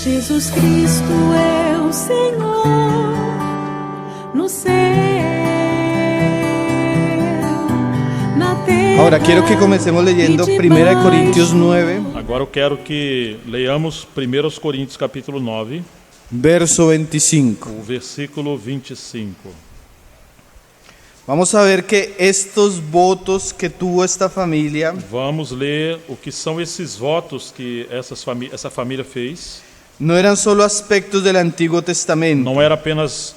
Jesus Cristo é o Senhor no céu, na terra. Ahora quiero que comencemos leyendo 1 Corintios 9, Agora eu quero que leiamos 1 Coríntios capítulo 9, verso 25. o versículo 25. Vamos a ver que estos votos que tuvo esta familia Vamos ler o que são esses votos que essa família fez. no eran solo aspectos del Antiguo Testamento, Não era apenas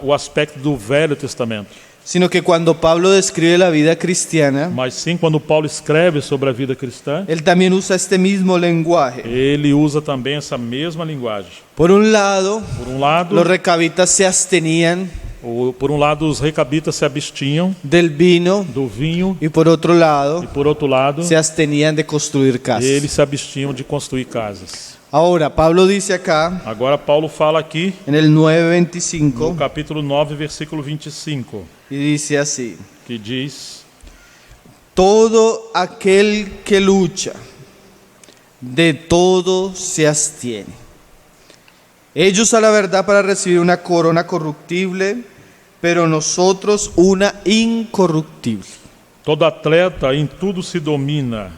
o aspecto do Velho Testamento, sino que cuando Pablo describe la vida cristiana, mas sim quando Paulo escreve sobre a vida cristã, él también usa este mismo lenguaje. ele usa também essa mesma linguagem. Por un lado, Por um lado, los recabitas se abstenían os recabitas se abstinham del vino do vinho y por otro lado, e por outro lado, se abstenían de construir casas. eles se abstinham de construir casas. Ahora, Pablo dice acá, Agora Paulo fala aqui en el no 9:25, capítulo 9, versículo 25, y dice así: que diz: todo aquel que lucha, de todo se abstiene. Ellos a la verdad para recibir una corona corruptible, pero nosotros una incorruptible. todo atleta em tudo se domina.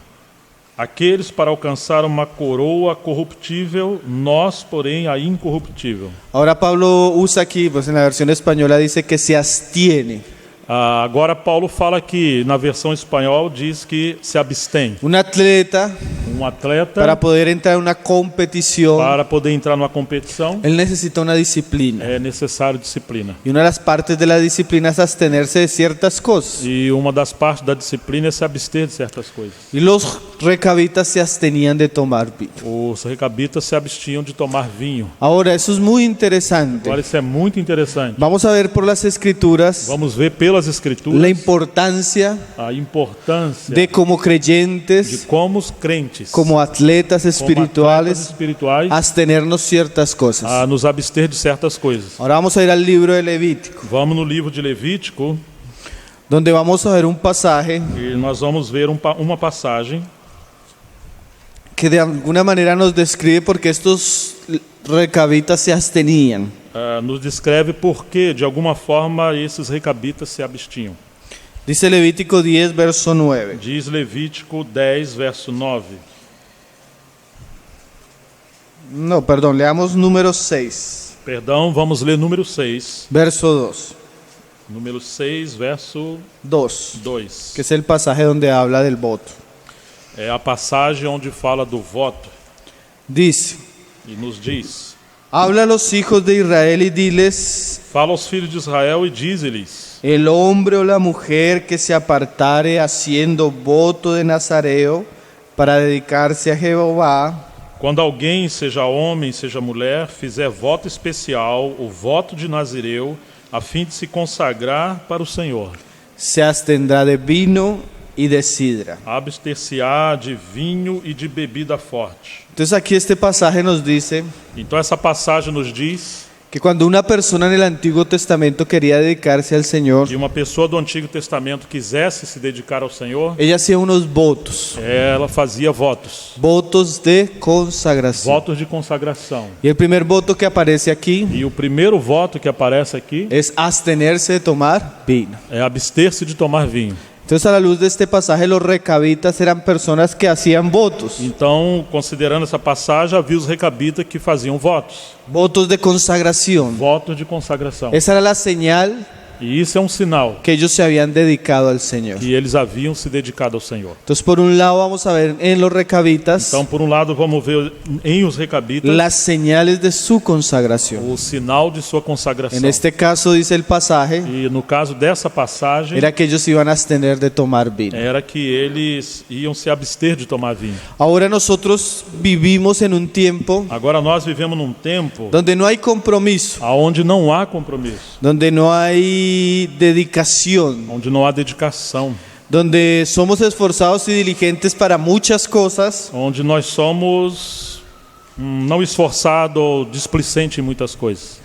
Aqueles para alcançar uma coroa corruptível, nós, porém, a incorruptível. Ahora Pablo usa aquí, pues en la versión española dice que se abstiene. Agora Paulo fala que na versão espanhol diz que se abstém. Un atleta, Atleta, para poder entrar en una competición, para poder entrar numa competição, él necesita una disciplina. é necessário disciplina. Y una de las partes de la disciplina es abstenerse de ciertas cosas. E uma das partes da disciplina é se abster de certas coisas. Y los recabitas se abstenían de tomar vino. Os recabitas se abstinham de tomar vinho. Ahora, eso es muy interesante. Agora isso é muito interessante. Vamos a ver por las escrituras Vamos ver pelas la escrituras importancia a importância de como de creyentes, como os crentes, como atletas como atletas espirituales, espirituais, abstenernos ciertas cosas. a nos abster de certas coisas. Ahora vamos a ir al libro de Levítico, Vamos no livro de Levítico donde vamos a ver un pasaje e nós vamos ver uma passagem que de alguna manera nos describe por qué estos recabitas se abstenían. nos descreve por que, de alguma forma, esses recabitas se abstinham. Dice Levítico 10, verso 9. Diz Levítico 10, verso 9. No, perdón, leamos número 6, Perdão, vamos ler número 6. verso 2. Número 6, verso 2, 2. que es el pasaje donde habla del voto. É a passagem onde fala do voto Dice: e nos diz: habla a los hijos de Israel y diles: fala aos filhos de Israel e diz-lhes: el hombre o la mujer que se apartare haciendo voto de Nazareo para dedicarse a Jehová, quando alguém, seja homem, seja mulher, fizer voto especial, o voto de Nazireu, a fim de se consagrar para o Senhor, se abstendrá de vino y de sidra. abster-se-á de vinho e de bebida forte. Entonces aquí este pasaje nos dice Então essa passagem nos diz que cuando una persona en el Antiguo Testamento quería dedicarse al Señor, que uma pessoa do Antigo Testamento quisesse se dedicar ao Senhor, ella hacía unos votos, ela fazia votos, votos de consagración. votos de consagração. Y el primer voto que aparece aquí E o primeiro voto que aparece aqui es abstenerse de tomar vino. é abster-se de tomar vinho. Entonces, a la luz de este pasaje, los recabitas eran personas que hacían votos, Então, considerando essa passagem, havia os recabitas que faziam votos, votos de consagración. votos de consagração. Esa era la señal E isso é um sinal que ellos se habían dedicado al Señor. que eles haviam se dedicado ao Senhor. Entonces, por un lado, vamos a ver en los recabitas Então, por um lado, vamos ver em os recabitas las señales de su consagración. o sinal de sua consagração. En este caso, dice el pasaje, E no caso dessa passagem, era que ellos iban a abstener de tomar vino. era que eles iam se abster de tomar vinho. Ahora nosotros vivimos en un tiempo Agora nós vivemos num tempo donde no hay compromiso, onde não há compromisso, donde no hay dedicación, onde não há dedicação, donde somos esforzados y diligentes para muchas cosas, onde nós somos não esforçado ou displicente em muitas coisas,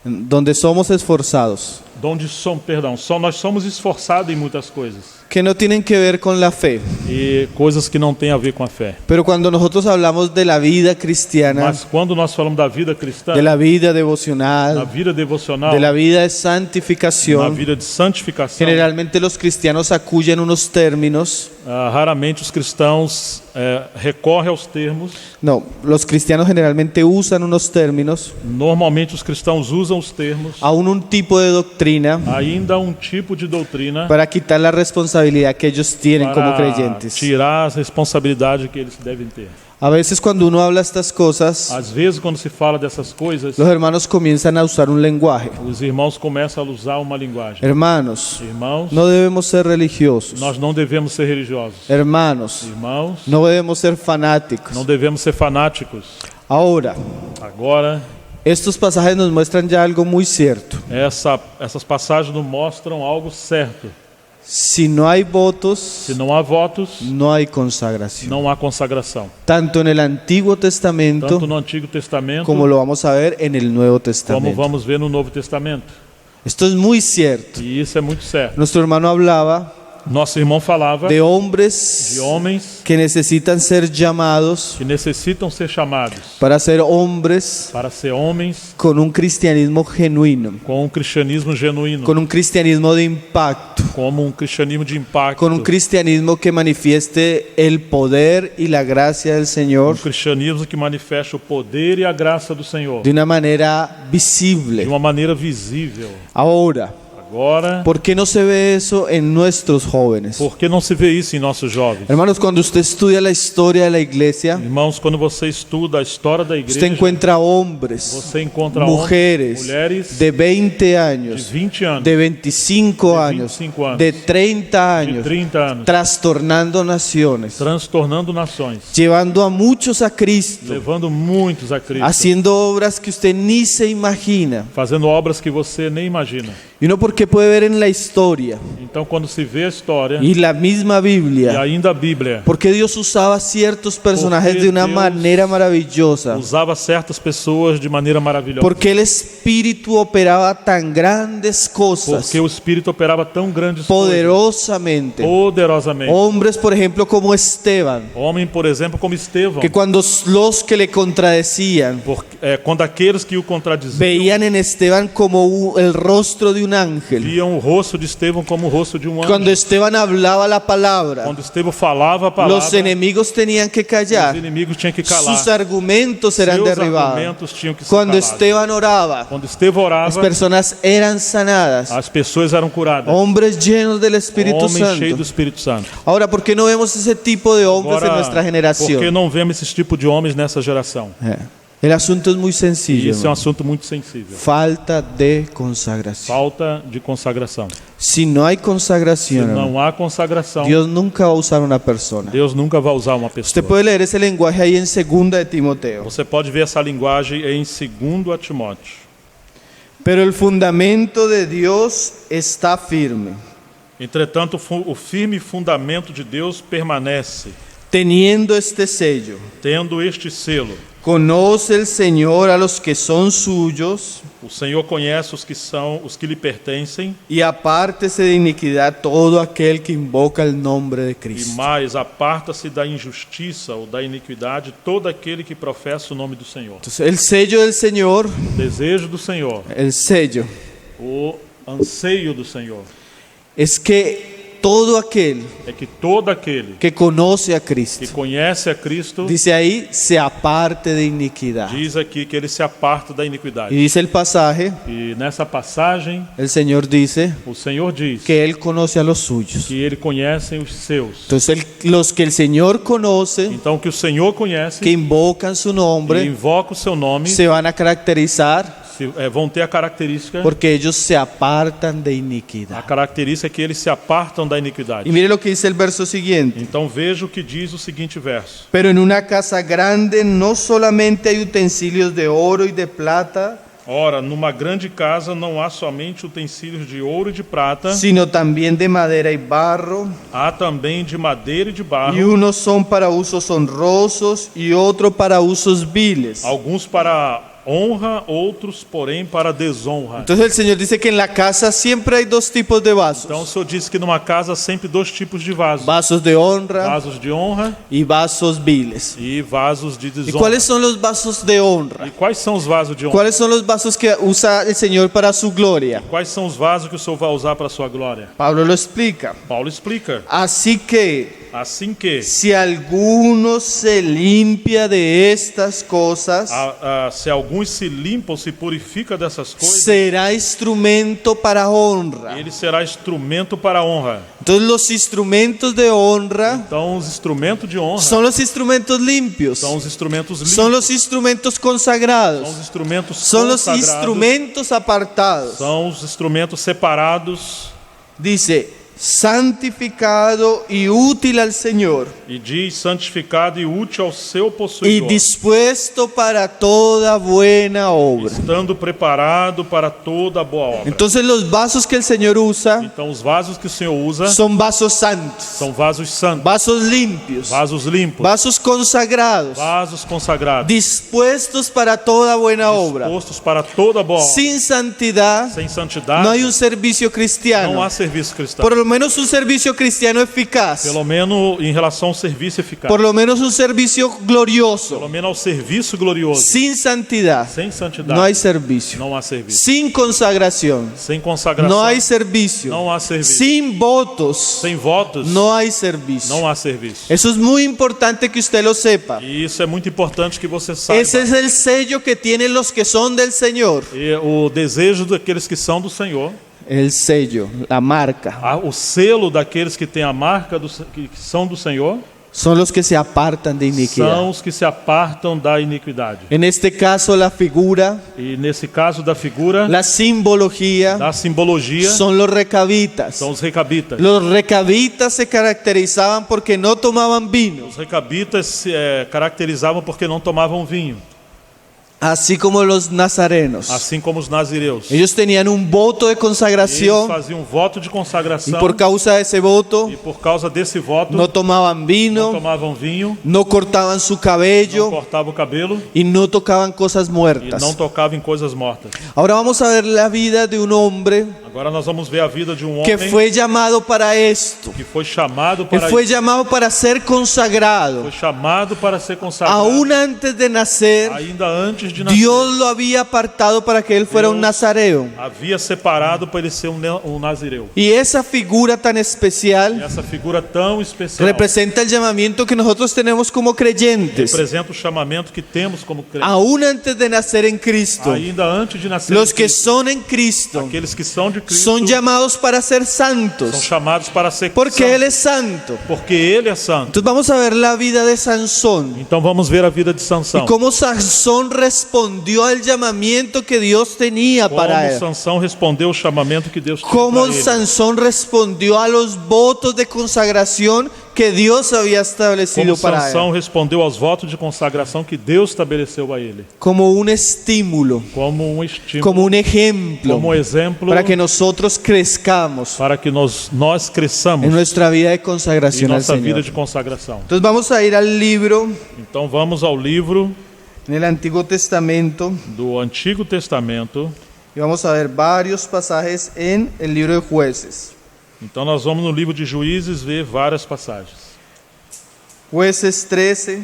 donde somos esforzados Nós somos esforçados em muitas coisas. que no tienen que ver con la fe. E coisas que não têm a ver com a fé. Pero cuando nosotros hablamos de la vida cristiana, Mas quando nós falamos da vida cristã, de la vida na devocional, vida devocional, de la vida de na santificación, vida de santificação, generalmente los cristianos acuyen unos términos. raramente os cristãos recorrem aos termos. No, los cristianos generalmente usan unos términos, Normalmente os cristãos usam os termos, aún un tipo de doctrina, ainda um tipo de doutrina, para quitar la responsabilidad que ellos tienen como para creyentes. tirar a responsabilidade que eles devem ter. A veces cuando uno habla estas cosas, Às vezes, quando se fala dessas coisas, los hermanos comienzan a usar un lenguaje. os irmãos começam a usar uma linguagem. Hermanos, Irmãos, no debemos ser religiosos. nós não devemos ser religiosos. Hermanos, Irmãos, no debemos ser fanáticos. não devemos ser fanáticos. Ahora, Agora, estos pasajes nos muestran ya algo muy cierto. essas passagens nos mostram algo certo. Si no hay votos, Se não há votos, no hay consagración. não há consagração. Tanto en el Antiguo Tanto Testamento no Antigo Testamento, como lo vamos a ver en el Nuevo como Testamento. vamos ver no Novo Testamento. Esto es muy cierto. E isso é muito certo. Nuestro hermano hablaba Nosso irmão falava de hombres de homens que necesitan ser llamados que necessitam ser chamados para ser hombres para ser homens con un cristianismo genuino, com um cristianismo genuíno, con un cristianismo de impacto, como um cristianismo de impacto, con un cristianismo que manifieste el poder y la gracia del Señor cristianismo que manifesta o poder e a graça do Senhor de una manera de visible. uma maneira visível. Ahora, Agora, ¿por qué no se ve eso en nuestros jóvenes? por que não se vê isso em nossos jovens? Hermanos, cuando usted estudia la historia de la iglesia, Irmãos, quando você estuda a história da igreja, usted encuentra hombres, você encontra mujeres mulheres de 20 de años, 20 anos, de 25 de años, 25 anos, de 30 de años, 30 anos, trastornando naciones, transtornando nações, llevando a muchos a Cristo, levando muitos a Cristo, haciendo obras que usted ni se imagina. fazendo obras que você nem imagina. Y uno porque puede ver en la historia Então, quando se vê a história y la misma e Biblia, ainda a Bíblia porque Dios usaba ciertos personajes Porque de una Dios manera maravillosa, usava certas pessoas de maneira maravilhosa, porque el Espíritu operaba tan grandes cosas, porque o Espírito operava tão grandes coisas, poderosamente. poderosamente. Hombres, por ejemplo, como Esteban, Homem, por exemplo, como Estevão, que cuando los que le contradecían quando aqueles que o contradiziam veían en Esteban como el rostro de un ángel, viam o rosto de Estevão como o rosto de um anjo. cuando Esteban hablaba la palabra, Quando Estevão falava a palavra, los enemigos tenían que os callar, inimigos tinham que calar. sus argumentos eran Seus derribados. argumentos tinham que ser Cuando calados. Esteban oraba, Quando Estevão las orava, personas eran sanadas, as pessoas eram curadas. hombres llenos del Espíritu Homens cheios do Santo. Espírito Santo. Ahora, ¿por qué no vemos ese tipo de hombres en nuestra por que generación? não vemos esse tipo de homens nessa geração? El asunto es muy E sencillo, isso é um hermano. assunto muito sensível. Falta de consagración. Falta de consagração. Si no hay Se consagración, hermano, não há consagração, Dios nunca va a usar una persona. Deus nunca vai usar uma Usted pessoa. puede leer ese lenguaje ahí en 2 de Timoteo. Você pode ver essa linguagem em 2 a Timóteo. Pero el fundamento de Dios está firme, Entretanto, o firme fundamento de Deus permanece, teniendo este sello. tendo este selo. Conoce el Señor a los que son suyos, O Senhor conhece os que lhe pertencem, y apártese de iniquidad todo aquel que invoca el nombre de e Cristo. mais aparta-se da injustiça ou da iniquidade todo aquele que professa o nome do Senhor. Entonces, el sello del Señor, O desejo do Senhor, el sello, o anseio do Senhor, es que todo aquel é que todo aquele que conoce a que Cristo, conhece a Cristo, dice ahí, se aparte de iniquidad. diz aqui que ele se aparta da Y iniquidade. dice el pasaje, E nessa passagem, el Señor dice o Senhor diz que Él conoce a los suyos. que ele conhece os seus. Entonces, los que el Señor conoce, Então, que o Senhor conhece, que invocan su e nombre, invoca o seu nome, se van a caracterizar vão ter a característica, porque ellos se apartan de a iniquidad. característica é que eles se apartam da iniquidade. Y mire lo que dice el verso siguiente. Então veja o que diz o seguinte verso. Pero en una casa grande no solamente hay utensilios de oro y de plata, Ora, numa grande casa não há somente utensílios de ouro e de prata, sino también de madera y barro, há também de madeira e de barro, y unos son para usos honrosos y otros para usos viles. alguns para honra, outros, porém, para desonra. Entonces el Señor dice que en la casa siempre hay dos tipos de vasos. Então o Senhor disse que numa casa há sempre dois tipos de vasos. Vasos de honra Vasos de honra y vasos viles. e vasos de ¿Y desonra. cuáles son los vasos de honra? E quais são os vasos de honra? ¿Cuáles son los vasos que usa el Señor para su gloria? Quais são os vasos que o Senhor vai usar para a sua glória? Pablo lo explica. Paulo explica. Así que Assim que, si alguno se limpia de estas cosas, se alguns se limpam, se purifica dessas coisas, será instrumento para honra. ele será instrumento para a honra. Entonces los instrumentos de honra Então os instrumentos de honra son los instrumentos limpios, são os instrumentos limpos, son los instrumentos são consagrados, os instrumentos son los consagrados, instrumentos apartados. são os instrumentos separados. Dice, santificado y útil al Señor E diz santificado e útil ao seu y possuidor, dispuesto para toda buena obra. estando preparado para toda boa obra. Entonces los vasos que el Señor usa Então os vasos que o Senhor usa son vasos santos, são vasos santos, vasos limpios, vasos limpos, vasos consagrados, vasos consagrados, dispuestos para toda buena obra. dispostos para toda boa obra. Sin santidad Sem santidade no hay un servicio não cristiano, há serviço cristão. por lo menos un servicio cristiano eficaz, Pelo menos em relação ao serviço eficaz. por lo menos un servicio Pelo glorioso. menos ao serviço glorioso. Sin santidad Sem santidade no hay servicio. não há serviço. Sin consagración Sem consagração no hay servicio. não há serviço. Sin votos Sem votos no hay servicio. não há serviço. Eso es muy importante que usted lo sepa. E isso é muito importante que você saiba. Ese es el sello que tienen los que son del Señor. E o desejo daqueles que são do Senhor, El sello, la marca, o selo daqueles que têm a marca que são do Senhor, son los que se apartan de iniquidad. são os que se apartam da iniquidade. En este caso, la figura, E nesse caso da figura, la simbología, da simbologia, son los recabitas. são os recabitas. Los recabitas se caracterizaban porque no tomaban vino, Os recabitas se caracterizavam porque não tomavam vinho, así como los nazarenos. assim como os nazireus. Ellos tenían un voto de Eles consagración faziam voto de y consagração por causa de ese voto e por causa desse voto no tomaban não vino, tomavam vinho, no cortaban su não cabello cortavam o cabelo y no tocaban cosas e muertas. não tocavam em coisas mortas. Ahora vamos a ver la vida de un hombre Agora nós vamos ver a vida de um que homem fue llamado para esto, que foi chamado que para fue isso. llamado para ser consagrado. Foi chamado para ser consagrado. Aún antes de nacer, Ainda antes de nascer, Dios lo había apartado para que él fuera un nazareo. havia separado para ele ser um nazireu. Y esa figura tan E especial essa figura tão especial representa el llamamiento que nosotros tenemos como creyentes. representa o chamamento que temos como crentes. Aún antes de nacer en Cristo, Ainda antes de nascer, los em que Cristo, son en Cristo aqueles que são de Cristo son llamados para ser são santos, chamados para ser porque santos, Él es santo. porque Ele é santo. Entonces vamos a ver la vida de Sansón Então vamos ver a vida de y Sansão. cómo Sansón respondió al llamamiento que Dios tenía para Como él. Sansão respondeu o chamamento que Deus tinha Cómo para ele. Sansón respondió a los votos de consagración que Dios había establecido Como para Sansão él. respondeu aos votos de consagração que Deus estabeleceu a ele. Como un estímulo, Como um estímulo, como un ejemplo como exemplo para que nosotros crezcamos para que nós cresçamos en nuestra vida de em consagración al nossa vida Señor. de consagração. Entonces vamos a ir al libro Então vamos ao livro en el Antiguo Testamento do Antigo Testamento. y vamos a ver varios pasajes en el libro de Jueces. Então nós vamos no livro de Juízes ver várias passagens. Jueces 13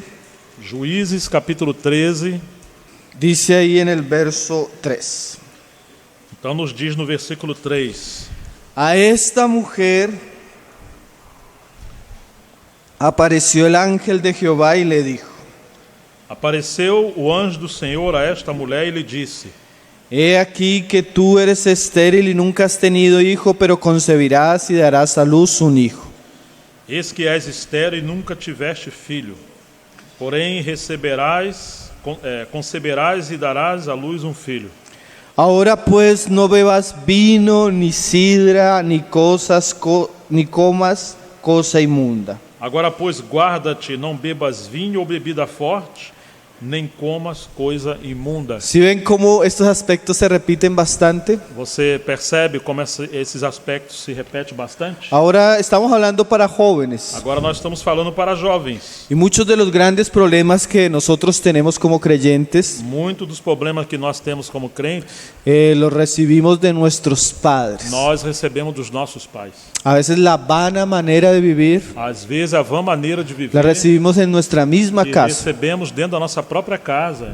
Juízes capítulo 13. dice ahí en el verso 3. Então nos diz no versículo 3. A esta mujer apareció el ángel de Jehová y le dijo: Apareceu o anjo do Senhor a esta mulher e lhe disse: He aquí que tú eres estéril y nunca has tenido hijo, pero concebirás y darás a luz un hijo. Eis que és estéril e nunca tiveste filho, porém conceberás e darás à luz um filho. Ahora pues no bebas vino, ni sidra, ni comas cosa inmunda. Agora, pois, guarda-te, não bebas vinho ou bebida forte, nem comas coisa imunda. ¿Sí ven cómo estos aspectos se repiten bastante? Você percebe como esses aspectos se repetem bastante? Ahora estamos hablando para jóvenes. Agora nós estamos falando para jovens. Y muchos de los grandes problemas que nosotros tenemos como creyentes Muitos dos problemas que nós temos como crentes, los recibimos de nuestros padres. nós recebemos dos nossos pais. A veces la vana manera de vivir Às vezes a vã maneira de la viver recibimos en nuestra misma que casa. recebemos dentro da nossa própria casa.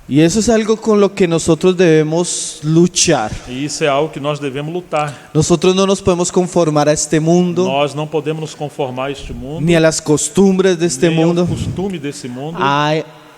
Y eso es algo con lo que nosotros debemos luchar. E isso é algo que nós devemos lutar. Nosotros no nos podemos conformar a este mundo, Nós não podemos nos conformar a este mundo, ni a las costumbres de este nem mundo, ao costume desse mundo,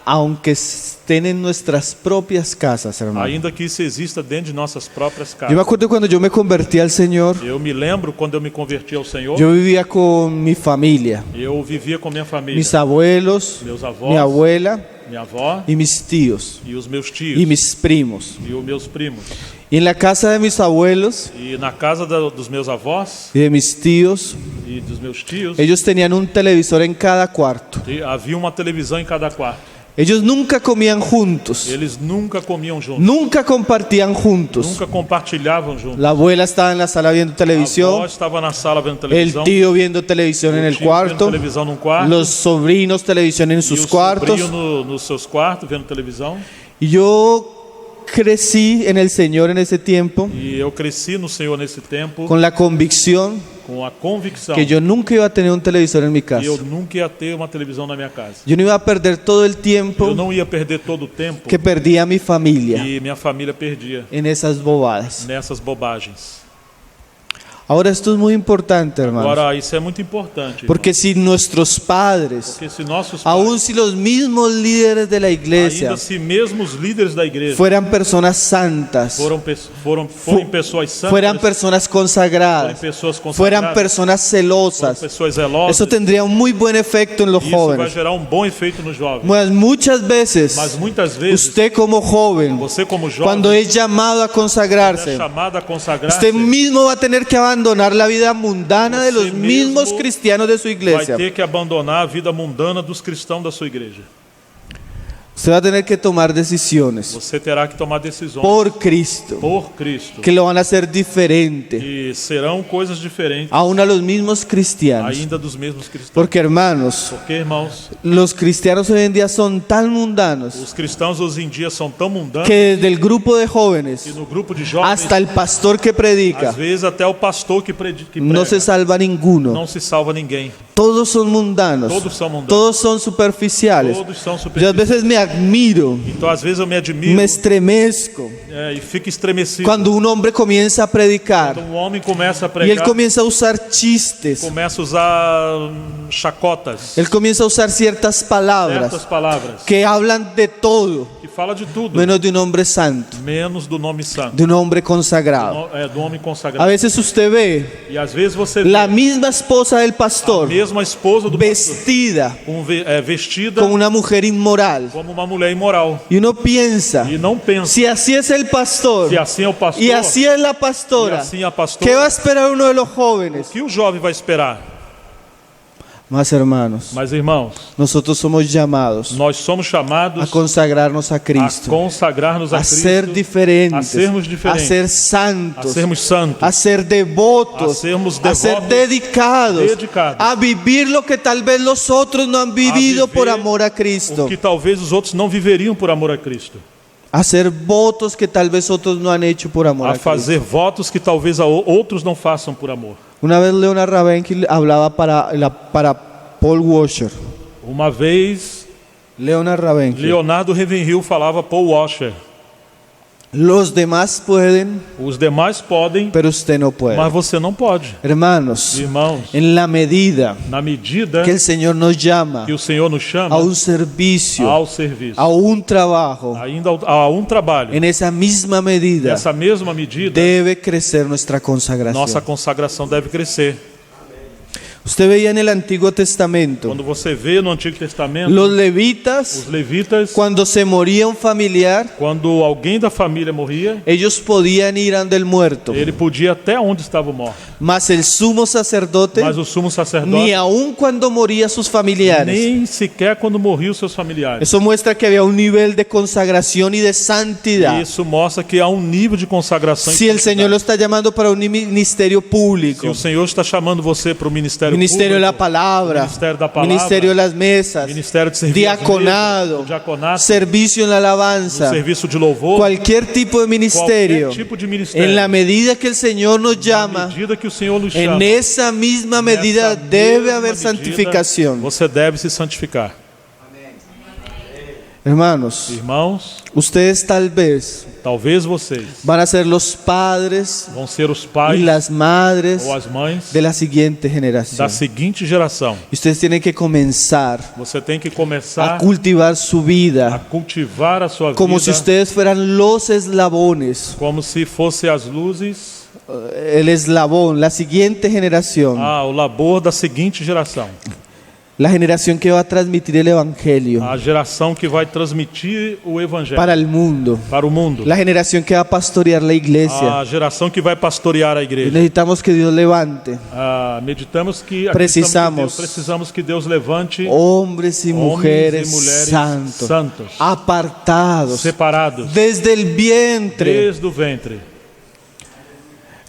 aunque estén en nuestras propias casas, hermano. ainda que isso exista dentro de nossas próprias Yo me casas. acuerdo cuando yo me convertí al Señor, Eu me lembro quando eu me converti ao Senhor, yo vivía con mi familia, eu vivia com minha família, mis abuelos, meus avós, mi abuela minha avó y mis tíos e os meus tios y mis primos. e os meus primos. Y en la casa de mis abuelos E na casa dos meus avós y de mis tíos, e dos meus tios, ellos tenían un televisor en cada cuarto. havia uma televisão em cada quarto. Ellos nunca comían juntos, Eles nunca comiam juntos, nunca compartían juntos. nunca compartilhavam juntos. La abuela estaba en la sala viendo A avó televisión, estava na sala vendo el televisão, tío viendo televisión en o el tio vendo cuarto, televisão num quarto, los sobrinos televisión en e sus o cuartos. sobrinho nos seus quartos vendo televisão. Y yo crecí en el Señor en ese tiempo E eu cresci no Senhor nesse tempo con la convicción com a convicção que yo nunca iba a tener un televisor en mi que eu casa. nunca ia ter uma televisão na minha casa. Yo no iba a perder todo el Eu tiempo não ia perder todo o tempo que perdía mi familia que minha família perdia en esas bobadas. nessas bobagens. Ahora esto es muy importante, hermanos, Agora, isso é muito importante, porque irmão, si nuestros padres, porque se nossos aun pais, si los mismos líderes de la iglesia ainda se mesmo os líderes da igreja fueran personas santas, forem pessoas santas, fueran personas forem consagradas, pessoas fueran consagradas, personas forem celosas, pessoas zelosas, eso tendría un muy buen efecto en los isso vai jóvenes. gerar um bom efeito nos jovens. Pues muchas veces, Mas muitas vezes, usted como joven, você como cuando jovem, es llamado a é consagrarse, chamado a consagrar-se, usted mismo va a tener que abandonar la vida mundana de los Usted mismos mismo cristianos de su vai iglesia. ter que abandonar a vida mundana dos cristãos da sua igreja. Usted va a tener que tomar decisiones Você terá que tomar decisões por Cristo por Cristo, que lo van a hacer diferente, e serão coisas diferentes aún a los mismos cristianos. ainda dos mesmos cristãos. Porque hermanos, Porque, irmãos, los cristianos hoy en día son tan mundanos os cristãos hoje em dia são tão mundanos que desde el grupo de que jóvenes no grupo de jovens, hasta el pastor que predica, às vezes até o pastor que no se prega, salva ninguno. não se salva ninguém. Todos son mundanos, Todos são mundanos. todos son superficiales. Todos são Yo a superficiais. veces me admiro, Então, às vezes eu me admiro me estremezco e fico estremecido cuando un hombre comienza a predicar quando um homem começa a y él pregar, comienza a usar chistes, começa a usar chacotas, él comienza a usar ciertas palabras certas palavras, que hablan de todo, que fala de tudo, menos de un hombre santo, menos do nome santo, de un hombre consagrado. do homem A consagrado. veces usted ve E às vezes você vê la misma esposa del a pastor mesma esposa do pastor vestida vestida como una mujer inmoral. como uma mulher imoral. Y uno piensa, E não pensa, si así es el pastor se assim é o pastor y así es la e pastora, assim a pastora, ¿qué va a esperar uno de los jóvenes? o que o jovem vai esperar? Más hermanos, Mas, irmãos, nosotros somos llamados nós somos chamados a consagrarnos a a Cristo, consagrar-nos a a Cristo, ser diferentes, a sermos a diferentes, ser a santos, sermos santos, a ser devotos, a sermos a ser devotos, dedicados, dedicados, a vivir lo que tal vez los otros no han vivido viver por amor a Cristo, o que talvez os outros não viveriam por amor a Cristo, a hacer votos que tal vez otros no han hecho por amor a a Cristo. fazer votos que talvez outros não façam por amor. Una vez Leonard Ravenhill hablaba para Paul Washer. Uma vez, Leonard Ravenhill. Leonardo Ravenhill falava Paul Washer: Los demás pueden, os demais podem, pero usted no puede. mas você não pode. Hermanos, Irmãos, en la medida na medida que el Señor nos llama que o Senhor nos chama a un servicio, ao serviço, a un trabajo, ainda a um trabalho, en esa misma medida nessa mesma medida, debe crecer nuestra consagración. nossa consagração deve crescer. Usted veía en el Antiguo Testamento, Quando você vê no Antigo Testamento, los levitas, os levitas, cuando se moría un familiar, quando alguém da família morria, ellos podían ir ante el muerto, ele podia até onde estava o morto. mas el sumo sacerdote, Mas o sumo sacerdote, ni aun cuando moría sus familiares. nem sequer quando morriam seus familiares. Eso muestra que había un nivel de consagración y de santidad. Isso mostra que há um nível de consagração. Si el Señor lo está llamando para un ministerio Se público, o Senhor está chamando você para o ministério ministerio de la público, palabra, Ministerio da Palavra, ministerio de las mesas, ministério de serviço, diaconado, diaconato, servicio en la alabanza, serviço de louvor, cualquier tipo de ministerio, qualquer tipo de ministério, en la medida que el Señor nos na llama, medida que o Senhor nos en chama, esa misma medida nessa debe mesma haber medida, santificación. você deve se santificar. Hermanos, Irmãos, ustedes tal vez talvez vocês van a ser los padres vão ser os y pais las madres ou as mães de la siguiente da generación. seguinte geração. Y ustedes tienen que comenzar Você tem que a começar cultivar su a vida cultivar a sua como si vida ustedes fueran los eslabones, como se fosse as luzes, el eslabón, la siguiente generación, o labor da seguinte geração. la generación que va a transmitir el evangelio A geração que vai transmitir o evangelho para el mundo, para o mundo. la generación que va a pastorear la iglesia. A geração que vai pastorear a Y igreja. necesitamos que Dios levante Meditamos que Precisamos que Deus levante hombres y mujeres homens e mulheres santos, santos, apartados separados desde el vientre. desde o ventre.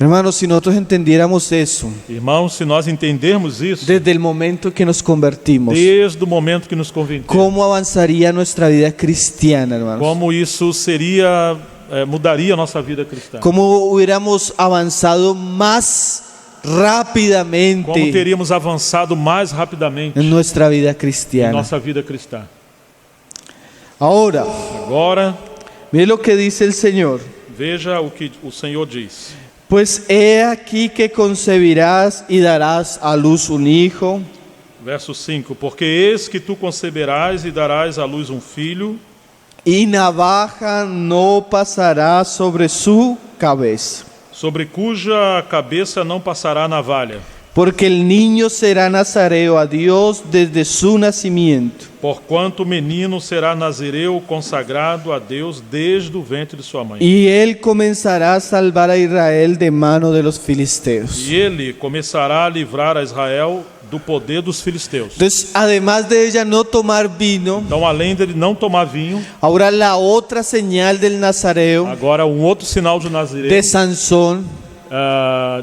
Hermanos, si nosotros entendiéramos eso Irmãos, se nós entendermos isso, desde el momento que nos convertimos, desde o momento que nos convertemos, ¿cómo avanzaría nuestra vida cristiana, hermanos? como isso seria, mudaria a nossa vida cristã. ¿Cómo hubiéramos avanzado más Como rápidamente teríamos avançado mais rapidamente en nuestra vida em cristiana? nossa vida cristã. Ahora, Agora, mire lo que dice el Señor. veja o que o Senhor diz. Pues he aquí que concebirás y darás a luz un hijo, Verso 5: Porque eis que tu conceberás e darás à luz um filho, y navaja no pasará sobre su cabeza, sobre cuja cabeça não passará navalha, porque el niño será nazareo a Dios desde su nacimiento. porquanto o menino será nazireu consagrado a Deus desde o ventre de sua mãe. Y él comenzará a salvar a Israel de mano de los filisteos. E ele começará a livrar a Israel do poder dos filisteus. Entonces, además de ella no tomar vino, Então, além dele não tomar vinho, ahora la otra señal del nazareo, agora um outro sinal de Nazireu, de Sansón,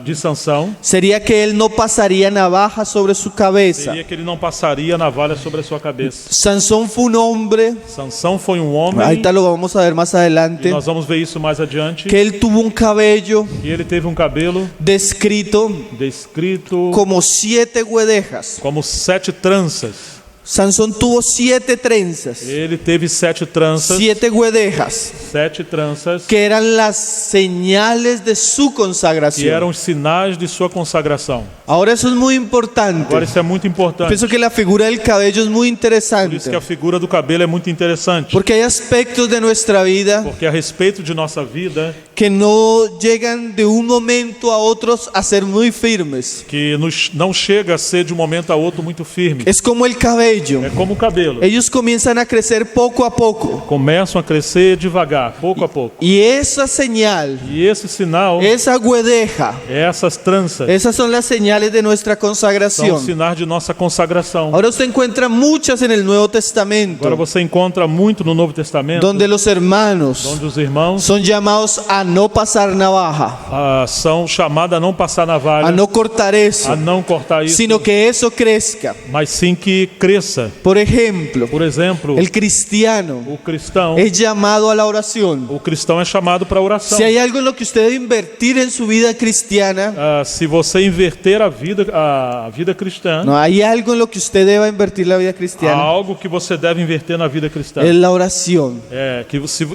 de Sansão, sería que él no pasaría navaja sobre su cabeza. seria que ele não passaria navalha sobre a sua cabeça. Sansón fue un hombre, Sansão foi um homem, ahorita lo vamos a ver más e adelante, nós vamos ver isso mais adiante, que él tuvo un cabello e ele teve um cabelo descrito descrito como 7 guedejas. como 7 tranças. Sansón tuvo 7 trenzas, Ele teve 7 tranças, 7 guedejas, 7 tranças, que eran las señales de su que consagración. eram os sinais de sua consagração. Ahora eso es muy importante. Agora isso é muito importante. Pienso que la figura del cabello es muy Por interesante, isso que a figura do cabelo é muito interessante. porque hay aspectos de nuestra vida Porque a respeito de nossa vida, que no llegan de un momento a otros a ser muy firmes. que não chega a ser de um momento a outro muito firme. Es como el cabello. É como o cabelo. Ellos comienzan a crecer poco a poco. Começam a crescer devagar, pouco a pouco. Y esa señal, E esse sinal, esa guedeja, essas tranças, esas son las señales de nuestra são consagración. sinais de nossa consagração. Ahora usted encuentra muchas en el Nuevo Testamento, Agora você encontra muito no Novo Testamento, donde los hermanos onde os irmãos son llamados a no pasar navaja, são chamados a não passar navalha, a no cortar eso, a não cortar isso, sino que eso crezca. mas sim que cresça. Por ejemplo, Por exemplo, el cristiano o cristão es llamado a la oración. é chamado para oração. Si hay algo en lo que usted debe invertir en su vida cristiana, Se você inverter a vida cristã, no hay algo en lo que usted deba invertir la vida há cristiana, algo que você deve invertir na vida cristã. es la oración.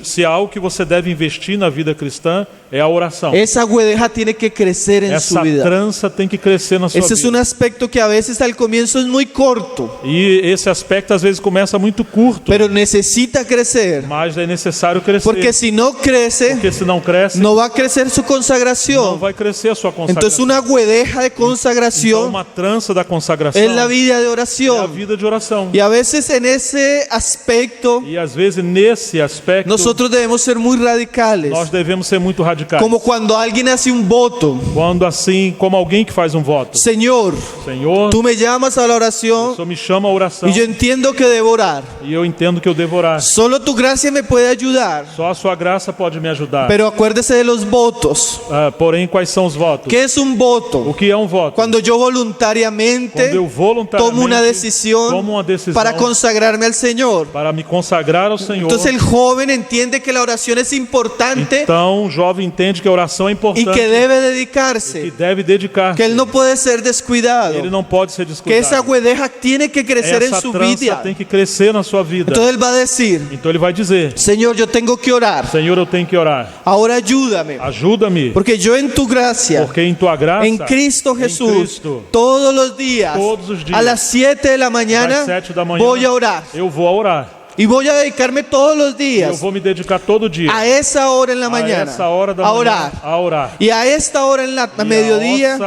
Se há algo que você deve investir na vida cristã, é a oração. Esa guedeja tiene que crecer en su Essa vida. trança tem que crescer na sua Ese es un vida. aspecto que a veces al comienzo es muy corto, E esse aspecto às vezes começa muito curto, pero necesita crecer. mas é necessário crescer. Porque si no crece, Porque se não cresce, no va a crecer su não consagración. vai crescer a sua Entonces consagração. una guedeja de Então, consagración uma trança da consagração es la vida de é a oración. vida de oração. Y a veces en ese aspecto E às vezes nesse aspecto nosotros debemos ser muy radicales. nós devemos ser muito radicais. Como cuando alguien hace un voto. Quando assim, como alguém que faz um voto. Señor, Senhor, tú me llamas a la o oración Senhor me chama a oração y yo entiendo que debo orar. e eu entendo que eu devo orar. Solo tu gracia me puede ayudar. Só a sua graça pode me ajudar. Pero acuérdese de los votos. Porém, quais são os votos? ¿Qué es un voto? O que é um voto? Cuando yo voluntariamente Quando eu voluntariamente tomo una decisión tomo uma decisão para consagrarme al Señor. para me consagrar ao Senhor. Entonces el joven entiende que la oración es importante Então, o jovem entende que a oração é y importante que debe e dedicarse, deve dedicar. que él no puede ser descuidado, Ele não pode ser que esa descuidado. guedeja tiene que crecer en Essa su trança vida. tem que crescer na sua vida. Entonces él va a decir, Então ele vai dizer: Señor, yo tengo que orar, Senhor, eu tenho que orar. ahora ayúdame, Ajuda-me, porque yo en tu gracia, porque em tua graça, en Cristo em Jesús, Cristo, todos los días, todos os dias, a las 7 de la mañana, às 7 da manhã, voy a orar. eu vou a orar. Y voy a dedicarme todos los Eu días vou me dedicar todo dia a esa hora en la a mañana essa hora da a manhã orar. a orar. Y a esta hora en la a mediodía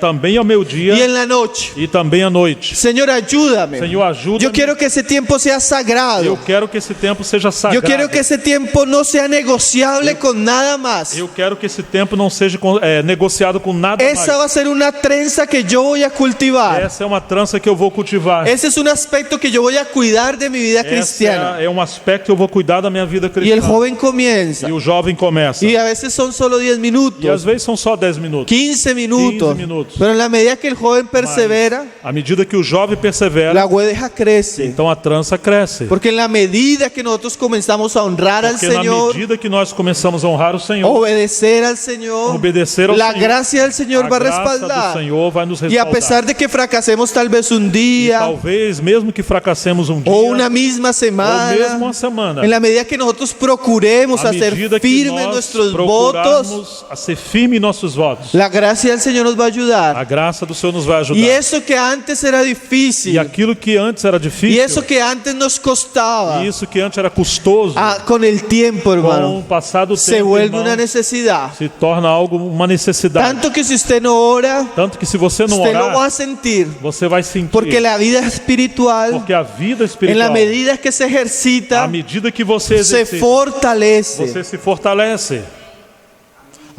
Também ao meio-dia y en la noche. e também à noite. Señor, ayúdame. Senhor, ajuda-me. Yo quiero que ese tiempo sea sagrado. Eu quero que esse tempo seja sagrado. Yo quiero que ese tiempo no sea negociable con nada más. Eu quero que esse tempo não seja negociado com nada Esa va a ser una trenza que yo voy a mais. cultivar. Essa é uma trança que eu vou cultivar. Ese es un aspecto que yo voy a cuidar de mi vida Esse cristiana. é um aspecto que eu vou cuidar da minha vida Y cristã. el joven comienza. E o jovem começa. Y a veces son solo 10 E às minutos, vezes são só 10 minutos. 15 minutos. 15 minutos. Pero en la medida que el joven persevera, À medida que o jovem persevera, la guedeja crece. então a trança cresce. Porque en la medida que nosotros comenzamos a honrar al Porque na Señor, medida que nós começamos a honrar o Senhor, obedecer al Señor, obedecer ao la Senhor, gracia del Señor a va a graça do respaldar. Senhor vai nos Y a respaldar. pesar de que fracasemos tal vez un E día talvez, mesmo que fracassemos um dia, o una misma ou mesmo semana, uma semana, en la medida que nosotros procuremos à hacer medida que firmes nós nuestros votos, procurarmos a ser firme em nossos votos, la gracia del Señor nos va a a ayudar. graça do Senhor nos vai ajudar. Y eso que antes era difícil, E aquilo que antes era y difícil, eso que antes nos costaba, e isso que antes era custoso, con el tiempo, com o hermano, passar do se tempo, vuelve irmão, una necesidad. se torna algo, uma necessidade. Tanto que si usted no ora, Tanto que se você não usted lo va a orar, sentir. você vai sentir. Porque la vida espiritual, Porque a vida en espiritual, la medida que se à ejercita, medida que você se exercita, fortalece. você se fortalece.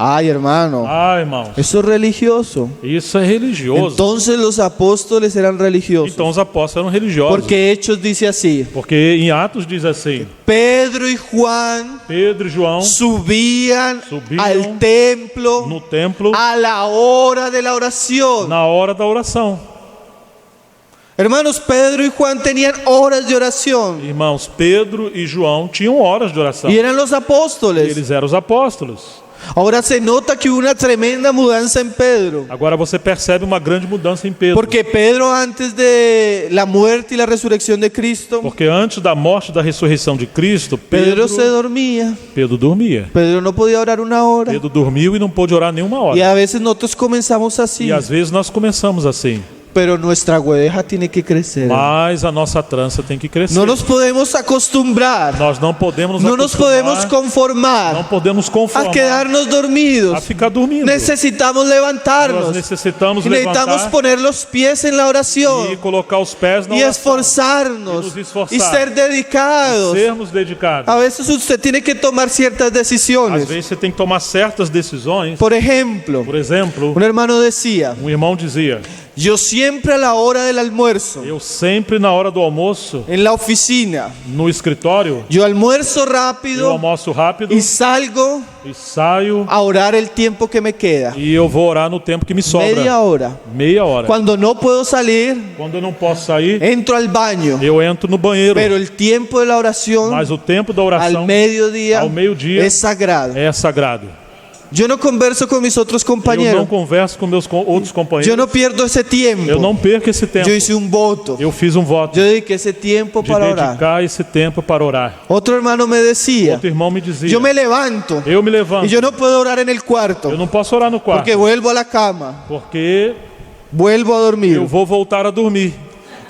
Ay, hermano, Irmãos, eso es religioso. isso é religioso. Entonces los apóstoles eran religiosos. Então os apóstolos eram religiosos. Porque Hechos dice así: Porque em Atos diz assim: Pedro y Juan Pedro e João subían Subían al templo no templo a la hora de la oración. na hora da oração. Hermanos, Pedro y Juan tenían horas de oración. Irmãos, Pedro e João tinham horas de oração. Y eran los apóstoles. Eles eram os apóstolos. Ahora se nota que hubo una tremenda mudanza en Pedro. Agora você percebe uma grande mudança em Pedro. Porque Pedro, antes de la muerte y la resurrección de Cristo, Porque antes da morte e da ressurreição de Cristo, Pedro se dormía. Pedro dormia. Pedro no podía orar una hora. Pedro dormiu e não pôde orar nenhuma Y hora. a veces nosotros comenzamos así. E às vezes nós começamos assim. Pero nuestra guedeja tiene que crecer. Mas a nossa trança tem que crescer. No nos podemos acostumbrar. Nós não podemos No nos podemos não conformar podemos a conformar quedarnos a dormidos. ficar dormindo. Necesitamos Nós levantarnos. necessitamos Y necesitamos levantar poner los pies en la e oración. colocar os pés na Y oração. esforzarnos. Y nos esforzar. Y ser dedicados. Sermos dedicados. A veces usted tiene que tomar ciertas Às decisiones. vezes você tem que tomar certas decisões. Por ejemplo, Por exemplo, un hermano decía: um irmão dizia: yo siempre a la hora del almuerzo, eu sempre na hora do almoço, en la oficina, no escritório, yo almuerzo eu rápido almoço rápido y salgo e saio a orar el tiempo que me queda. e eu vou orar no tempo que me sobra. Media hora. hora. Cuando no puedo salir, Quando eu não posso sair, entro al baño. eu entro no banheiro. Pero el tiempo de la oración Mas o tempo da al oração mediodía ao meio-dia es sagrado. é sagrado. Yo no converso con mis otros Eu não compañeros. converso com meus outros companheiros. Yo no pierdo ese tiempo. Eu não perco esse tempo. Yo hice un voto. Eu fiz um voto Yo dediqué ese tiempo de para orar. dedicar esse tempo para orar. Otro hermano me decía, Outro irmão me dizia, yo me levanto eu me levanto, y yo no puedo orar en el cuarto eu não posso orar no quarto, porque vuelvo a la cama, porque vuelvo a dormir. eu vou voltar a dormir.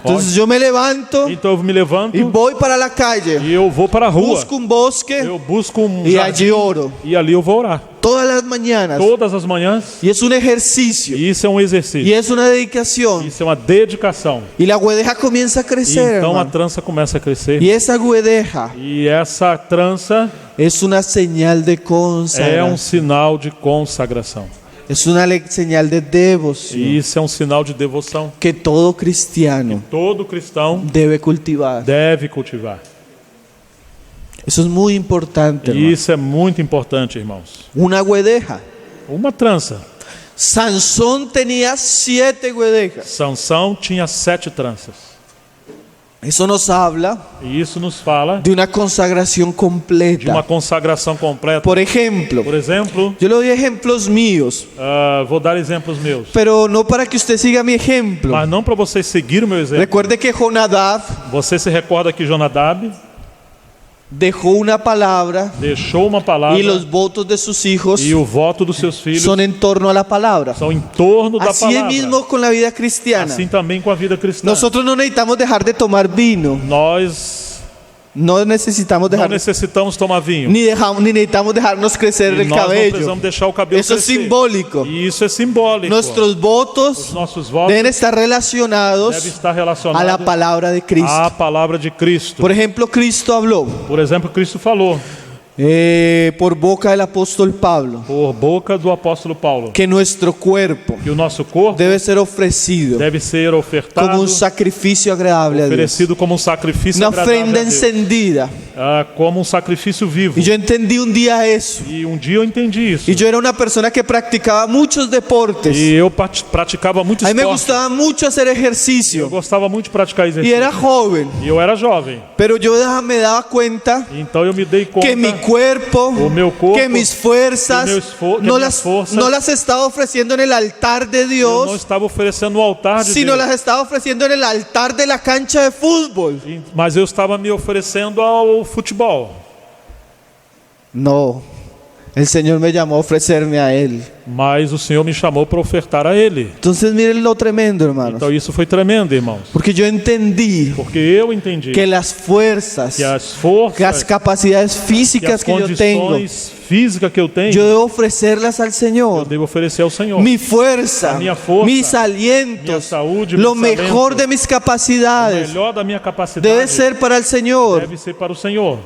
Entonces yo me levanto Então eu me levanto y voy para la calle, e eu vou para a rua. busco un bosque Eu busco um y jardim allí oro e ali eu vou orar. todas las mañanas. Todas as manhãs. Y es un ejercicio E isso é um y exercício. es una dedicación. Isso é uma dedicação. Y la guedeja comienza a E crecer, então a hermano. trança começa a crescer. Y esa guedeja E essa trança es una señal de é um consagración. sinal de consagração. Es una señal de E devoción isso é um sinal de devoção. que todo cristiano Todo cristão debe cultivar. deve cultivar. Eso es muy importante, E hermano. isso é muito importante, irmãos. Una guedeja. Uma trança. Sansón tenía 7 guedejas. Sansão tinha 7 tranças. Eso nos habla E isso nos fala de una consagración de uma completa. consagração completa. Por ejemplo, Por exemplo, yo le doy ejemplos míos, vou dar exemplos meus. pero no para que usted siga mi ejemplo. Mas não para vocês seguirem o meu exemplo. Recuerde que Jonadab Você se recorda que Jonadab dejó una palabra deixou uma palavra y los votos de sus hijos e o voto dos seus filhos son en torno a la palabra. são em torno da Así es palavra. mismo con la vida cristiana. Assim também com a vida cristã. Nosotros no necesitamos dejar de tomar vino, Nós no necesitamos não dejar, necessitamos tomar vinho. ni necesitamos dejarnos crecer E el nós não cabello. precisamos deixar o cabelo Eso es crescer. simbólico. E isso é simbólico. Nuestros votos Os nossos votos deben estar relacionados devem estar a la relacionados palabra de Cristo. à palavra de Cristo. Por ejemplo, Cristo habló Por exemplo, Cristo falou por boca del apóstol Pablo por boca do apóstolo Paulo que nuestro cuerpo que o nosso corpo debe ser ofrecido deve ser como ofertado, un sacrificio agradable a Dios, oferecido como um sacrifício una agradável a ofrenda Deus. encendida. Como um sacrifício vivo. Y yo entendí un día eso. E um dia eu entendi isso. Y yo era una persona que practicaba muchos deportes. E eu praticava muito A mí me esporte. gustaba mucho hacer Eu ejercicio. gostava muito de praticar Y exercício. era joven. E eu era jovem. Pero yo me daba cuenta Então eu me dei conta que mi cuerpo, o meu corpo, que mis fuerzas, que no minhas las, forças, no las estaba ofreciendo en el altar de eu não Dios, estava oferecendo no altar de sino Deus. las estaba ofreciendo en el altar de la cancha de fútbol. Mas eu estava me oferecendo ao futebol. No, el Señor me llamó a ofrecerme a Él. Mas o Senhor me chamou para ofertar a Ele. Entonces miren lo tremendo, hermanos. Então isso foi tremendo, irmãos. Porque yo entendí Porque eu entendi que las fuerzas, que as que las forças, capacidades que as físicas que yo tengo, condições físicas que eu tenho, yo debo ofrecerlas al eu Señor. devo oferecer ao Senhor. Mi fuerza, minha força, mis minha alientos, saúde, lo meus mejor talentos, de mis O capacidades melhor da minha capacidade debe ser para el Señor, deve ser para o Senhor.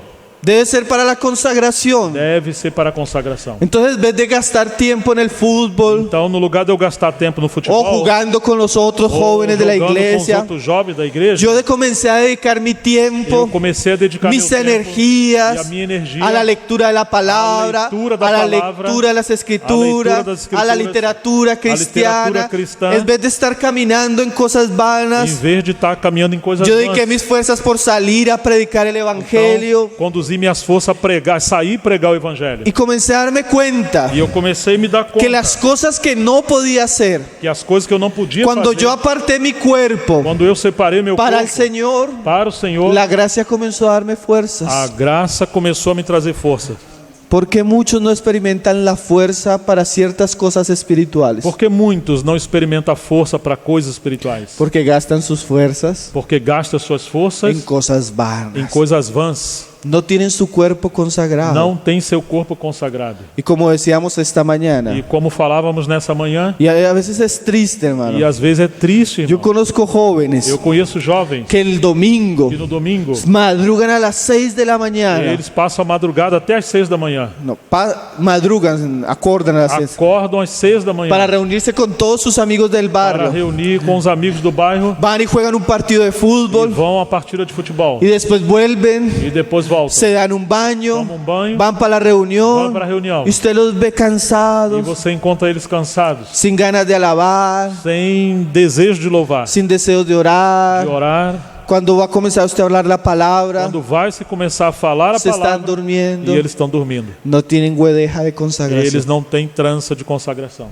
debe ser para la consagración. Deve ser para a consagração. Entonces, en vez de gastar tiempo en el fútbol Então, no lugar de eu gastar tempo no futebol, o jugando con los otros ou jóvenes de la jogando com os iglesia, outros jovens da igreja, yo comencé a dedicar mi eu tiempo, comecei a dedicar mis meu tempo e energías a minha energia a la lectura de la palabra, leitura da a la palavra, lectura de las escrituras, leitura das a la escrituras, literatura cristiana. literatura cristã. En vez de estar caminando en cosas em vanas, vez de estar caminhando em coisas yo dediqué vãs. mis fuerzas por salir a predicar el evangelio Então, conduzi minhas forças a pregar, sair e pregar o evangelho. y comencé a darme cuenta E eu comecei a me dar que conta las cosas que no podía hacer, que as coisas que eu não podia cuando fazer, yo aparté mi cuerpo quando eu separei meu para el corpo Señor, para o Senhor, la gracia comenzó a darme a fuerzas. graça começou a me trazer força. Porque muchos no experimentan la fuerza para ciertas cosas espirituales. Porque muitos não experimentam a força para coisas espirituais. Porque gastan sus fuerzas Porque gastam suas en forças cosas em vanas. coisas vãs. No tienen su cuerpo consagrado. Não tem seu corpo consagrado. Y como decíamos esta mañana, E como falávamos nessa manhã, y a veces es triste, hermano. e às vezes é triste, Yo irmão. conozco jóvenes Eu conheço jovens que el domingo que no domingo madrugan a las 6 de la mañana. eles passam a madrugada até às 6 da manhã. No, madrugan, acordan a las 6 Acordam às 6 da manhã para reunirse con todos sus amigos del para barrio. reunir com os amigos do bairro Van y juegan un partido de e fútbol vão a partida de futebol. y después vuelven, E depois voltam. se dan un baño, Tomam banho, van para la reunión vão para a reunião. y usted los ve E cansados, você encontra eles cansados, sin ganas de alabar, sem desejo de louvar, sin deseos de de orar. orar. Cuando va a comenzar usted a hablar la palabra, quando vai se começar a falar a se están palavra, durmiendo, e eles estão dormindo. no tienen guedeja de consagración. Eles não têm trança de consagração.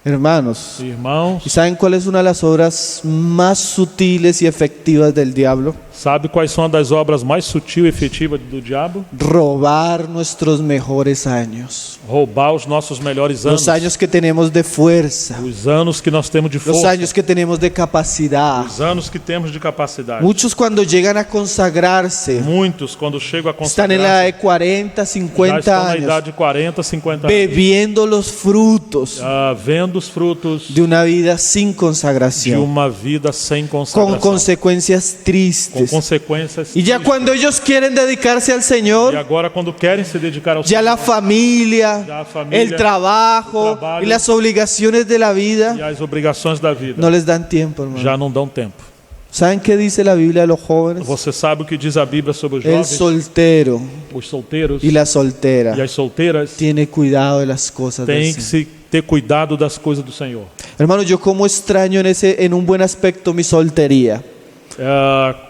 Hermanos, Irmãos, ¿y saben cuál es una de las obras más sutiles y efectivas del diablo? sabe quais são das obras mais sutil e efetivas do diabo? Robar nuestros mejores años. Roubar os nossos melhores anos. Los años que tenemos de fuerza. Os anos que nós temos de Los força. años que tenemos de capacidad. Os anos que temos de capacidade. Muchos cuando llegan a consagrarse, Muitos, quando chegam a están en la consagrar, de 40, já 50 estão na años, idade de 40, 50 anos. bebiendo los frutos Vendo os frutos de una vida sin de consagración, uma vida sem con consagração. consecuencias Com tristes. consequências. Y ya cuando ellos quieren dedicarse al E Señor, agora, quando querem se dedicar ao ya la Senhor, familia, ya la familia, el trabajo el trabajo y las obligaciones de la e vida as obrigações da vida no les dan tiempo, hermano. já não dão tempo. ¿Saben qué dice la Biblia de los jóvenes? Você sabe o que diz a Bíblia sobre os El jovens, soltero os solteiros y la soltera e as solteiras? tiene cuidado de las cosas del Tem que Señor. se ter cuidado das coisas do Senhor. Hermano, yo como extraño en un buen aspecto mi soltería.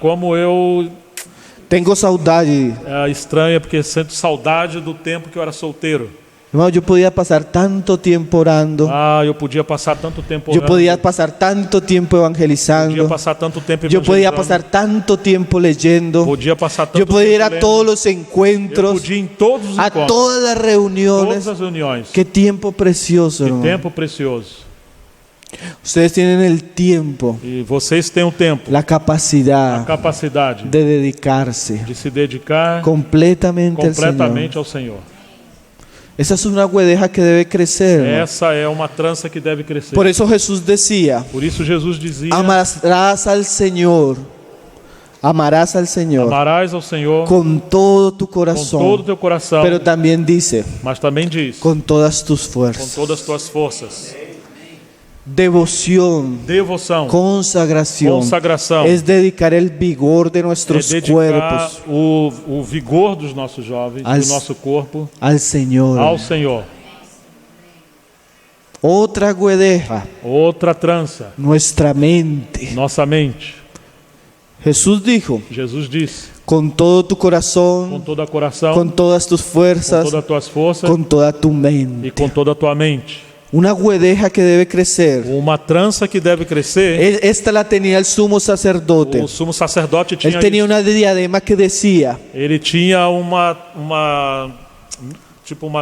Como eu Tengo saudade. estranha, porque sinto saudade do tempo que eu era solteiro. Hermano, yo podía pasar tanto tiempo orando. Eu podia passar tanto tempo Yo orando. podía pasar tanto tiempo Podia evangelizando. passar tanto tempo Yo podía evangelizando. pasar tanto tiempo leyendo. Podia passar tanto Yo podía ir tempo a todos lendo. los Eu encuentros, podia ir em todos os a encontros, todas las reuniones. todas as reuniões. Qué tiempo precioso, Que hermano. tempo precioso. Ustedes tienen el tiempo, E vocês têm o tempo, la a capacidad capacidade de dedicarse de se dedicar completamente al Señor. completamente ao Senhor. Esa es una guedeja que debe crecer, hermano. Essa é uma trança que deve crescer. Por eso Jesús decía: Por isso Jesus dizia: amarás al Señor, amarás al Señor amarás ao Senhor con todo tu com todo o corazón, teu coração, pero también dice, mas também diz, con todas tus com fuerzas. todas as tuas forças. Devoción, Devoção, consagración, consagração, es dedicar el vigor de é nuestros dedicar cuerpos o vigor dos nossos jovens, Al- do nosso corpo, al Señor. ao Senhor. Otra guedeja, Outra trança, nuestra mente. nossa mente. Jesús dijo: Jesus disse, con todo tu com corazón, todo o coração, con todas tus com fuerzas, todas as tuas forças con toda tu e mente. com toda a tua mente. Una guedeja que debe crecer. Uma trança que deve crescer. Esta la tenía el sumo sacerdote. O sumo sacerdote Él tinha tenía isso. una diadema que decía: Ele tinha uma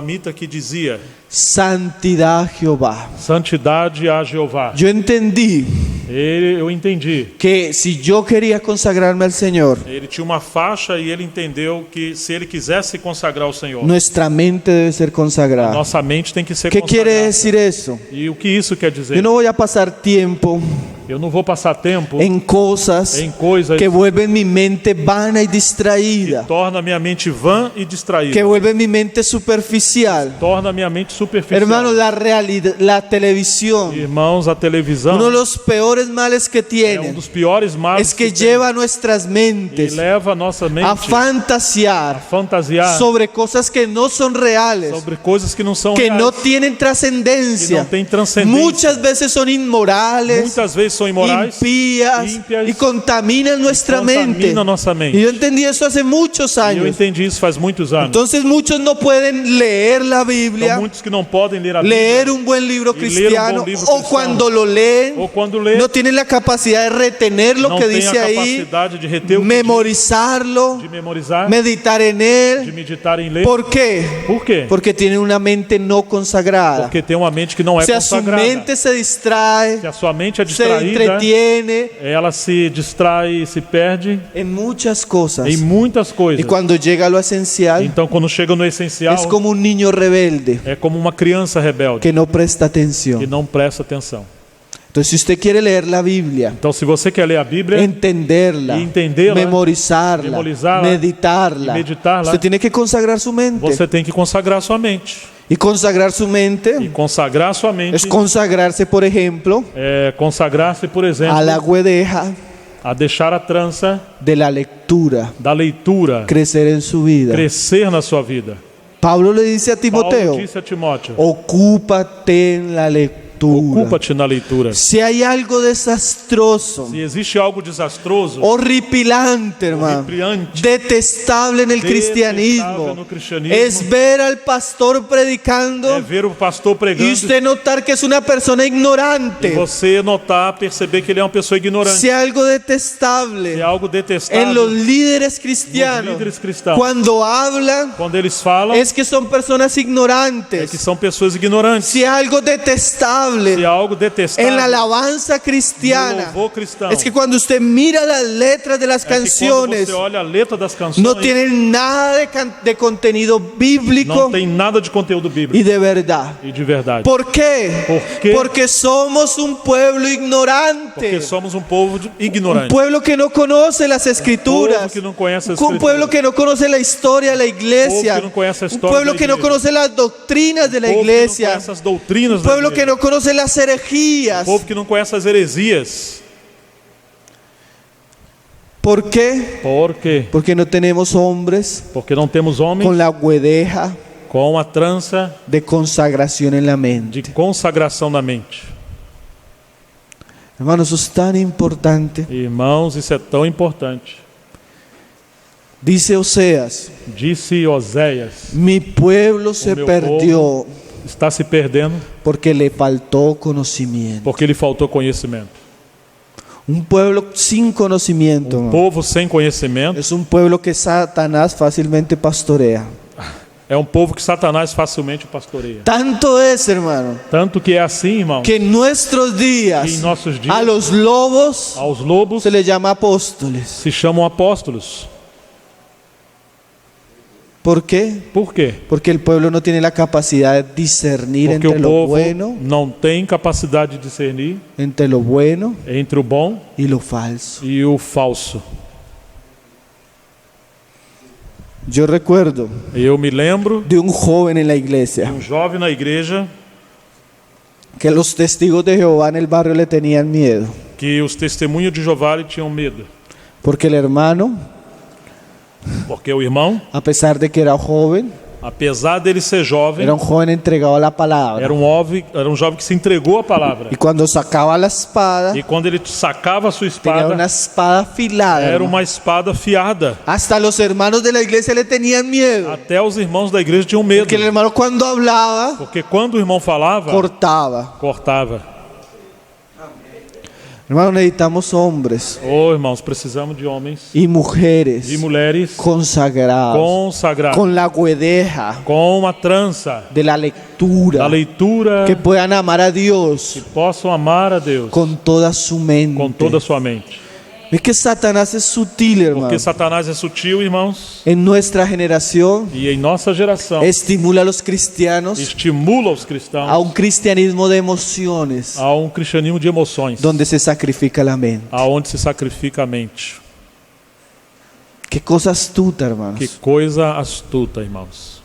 mita que dizia: santidad a Jehová. santidade a Jeová. Yo entendí Eu entendi. que si yo quería consagrarme al Señor, Ele tinha uma faixa e ele entendeu que se ele quisesse consagrar ao Senhor, nuestra mente debe ser consagrada. nossa mente tem que ser ¿Qué quiere consagrada. decir eso? E o que isso quer dizer? Yo no voy a pasar tiempo Eu não vou passar tempo en cosas em coisas que vuelven mi mente vana y que distraída, torna minha mente vã e distraída. que vuelven mi mente superficial. Torna minha mente superficial. Hermano, la realidad, la televisión, Irmãos, a televisão uno de los peores males que é tiene dos piores males es que tem. lleva a nuestras E mentes leva a nossa mente a fantasear fantasiar sobre cosas que no son reales, sobre coisas que não são que reais, no tienen que trascendencia. não têm transcendência. Muchas veces son inmorales, Muitas vezes são imorais, impías ímpias, y contaminan nuestra contamina mente. nossa mente. Y yo entendí eso hace muchos E eu años. entendi isso faz muitos anos. Entonces muchos no pueden leer la Então, Biblia, muitos que não podem ler a leer Bíblia, un buen libro Y leer un cristiano, buen libro o cristiano. cuando lo leen, ou quando lê, no tienen la capacidad de retener lo não que tem dice a ahí, capacidade de reter o que memorizarlo, diz, de memorizar, meditar en de él. meditar em ler. ¿Por qué? Por quê? Porque tienen una mente no consagrada. Porque tem uma mente que não é Si a su consagrada. mente se distrae, Se a sua mente é se distraída, entretiene ela se distrai e se perde en muchas cosas. em muitas coisas. Y cuando llega a lo esencial, Então, quando chega no essencial, es como un niño rebelde é como uma criança rebelde que no presta que atención. não presta atenção. Entonces, si usted quiere leer la Biblia, Então, se você quer ler a Bíblia, entenderla, y entenderla, memorizarla, memorizarla, meditarla, y meditarla, usted tiene que consagrar su mente. você tem que consagrar sua mente. Y consagrar su E mente consagrar sua mente es consagrarse, por ejemplo, é consagrar-se, por exemplo, a la guedeja a deixar a trança de la lectura da leitura crecer en su vida. crescer na sua vida. Pablo le dice a Paulo Timoteo: disse a Timóteo: ocúpate en la lectura. lectura. Ocupa-te na leitura. Si hay algo desastroso, Se existe algo desastroso, horripilante, hermano, horripilante, detestable en el detestável cristianismo, no cristianismo, es ver al pastor predicando é ver o pastor pregando y usted notar que es una persona e ignorante. você notar, perceber que ele é uma pessoa ignorante. Si algo É detestable algo detestável en los líderes nos cristianos, líderes cristãos. cuando hablan, Quando eles falam, es que son personas é ignorantes. que são pessoas ignorantes. Si algo Se detestable há algo en la detestável alabanza no cristiana, louvor cristão, es que cuando usted mira las letras de las é que quando canciones, você olha a letra das canções, no tienen nada de contenido bíblico não tem nada de conteúdo bíblico y de verdad. e de verdade. ¿Por qué? ¿Por qué? Porque somos un pueblo ignorante. Porque somos um povo Un ignorante. pueblo que no conoce las escrituras. Povo que não conhece as Un pueblo escrituras. que no conoce la historia de la iglesia. Povo que não conhece a Un história pueblo da que no igreja. conoce las doctrinas de la Povo que não iglesia. conhece as doutrinas Un da pueblo que igreja. no conoce las herejías. Povo que não conhece as heresias. ¿Por qué? Por quê? Porque no tenemos hombres Porque não temos homens con la guedeja com a trança de consagración en la mente. de consagração na mente. Hermanos, eso es tan importante. Irmãos, isso é tão importante. Dice Oseas, Disse Oséias, mi pueblo se meu perdió está se perdendo porque le faltó conocimiento. porque lhe faltou conhecimento. Un pueblo sin conocimiento, hermano, Povo sem conhecimento es un pueblo que Satanás fácilmente pastorea. é um povo que Satanás facilmente pastoreia. Tanto es, hermano, Tanto que é assim, irmão, que en nuestros días que em nossos dias a los lobos aos lobos se les llama apóstoles. se chamam apóstolos. ¿Por qué? Por quê? Porque el pueblo no tiene la capacidad de discernir Porque entre o lo povo bueno, não tem capacidade de discernir entre lo bueno entre o bom y lo falso. e o falso. Yo recuerdo Eu me lembro de un joven en la de iglesia um jovem na igreja que los testigos de Jehová en el barrio le tenían miedo, que os testemunhos de Jeová lhe tinham medo. porque el hermano, Porque o irmão, a pesar de que era joven, apesar dele ser jovem, era un joven entregado a la palabra. era um jovem que se entregou à palavra. Y cuando sacaba la espada, E quando ele sacava a sua tenía espada, una espada afilada. era hermano. uma espada afiada. Hasta los hermanos de la iglesia le tenían miedo. Até os irmãos da igreja tinham medo. Porque el hermano cuando hablaba, Porque quando o irmão falava, cortaba. cortava. Hermano, necesitamos hombres Oh, irmãos, precisamos de homens y mujeres e mulheres consagrados, consagrados, con la guedeja com a trança de la da lectura, leitura, que puedan amar a Dios possam amar a Deus con toda su mente. com toda a sua mente. Es que Satanás es sutil, hermano. Porque Satanás é sutil, irmãos, En nuestra generación e em nossa geração estimula a los cristianos estimula os a cristãos un cristianismo de emociones, a um cristianismo de emoções, donde se sacrifica la mente. aonde se sacrifica a mente. Qué cosa astuta, hermanos. Que coisa astuta, irmãos.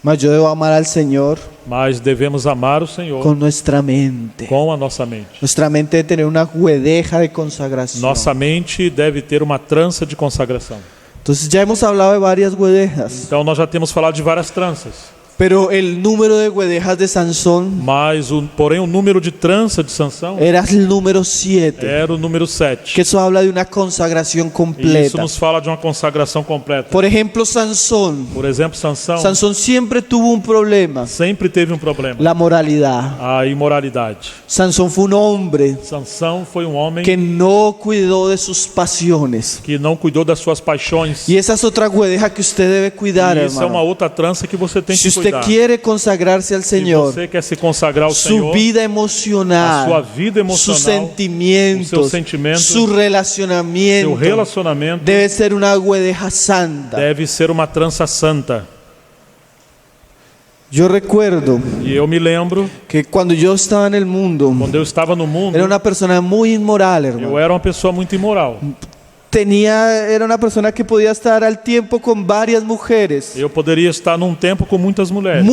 Mas yo debo amar al Señor Mas devemos amar o Senhor con nuestra mente. com a nossa mente. Nuestra mente debe tener una guedeja de consagración. Nossa mente deve ter uma trança de consagração. Entonces ya hemos hablado de varias guedejas, Então nós já temos falado de várias tranças. pero el número de guedejas de Sansón Mas, porém, o número de trança de Sansão era el número 7, era o número 7. que eso habla de una consagración E isso completa. nos fala de uma consagração completa. Por ejemplo, Sansón. Por exemplo, Sansão Sansón siempre tuvo un problema, sempre teve um problema. la moralidad. A imoralidade. Sansón fue un hombre Sansão foi um homem que no cuidó de sus pasiones. que não cuidou das suas paixões. Y esa es otra guedeja que usted debe cuidar, E isso é uma hermano. outra trança que você tem Si que usted cuidar. quiere consagrarse al Se Señor, você quer se consagrar ao su Senhor, vida a sua emocional, vida sus emocional, sentimientos, os seus sentimentos, su seu relacionamiento relacionamento debe ser una guedeja santa. deve ser uma trança santa. Yo recuerdo E eu me lembro, que cuando yo estaba en el mundo, quando eu estava no mundo, era una persona muy inmoral, eu hermano. era uma pessoa muito imoral. era una persona que podía estar al tiempo con varias mujeres. Eu poderia estar num tempo com muitas mulheres.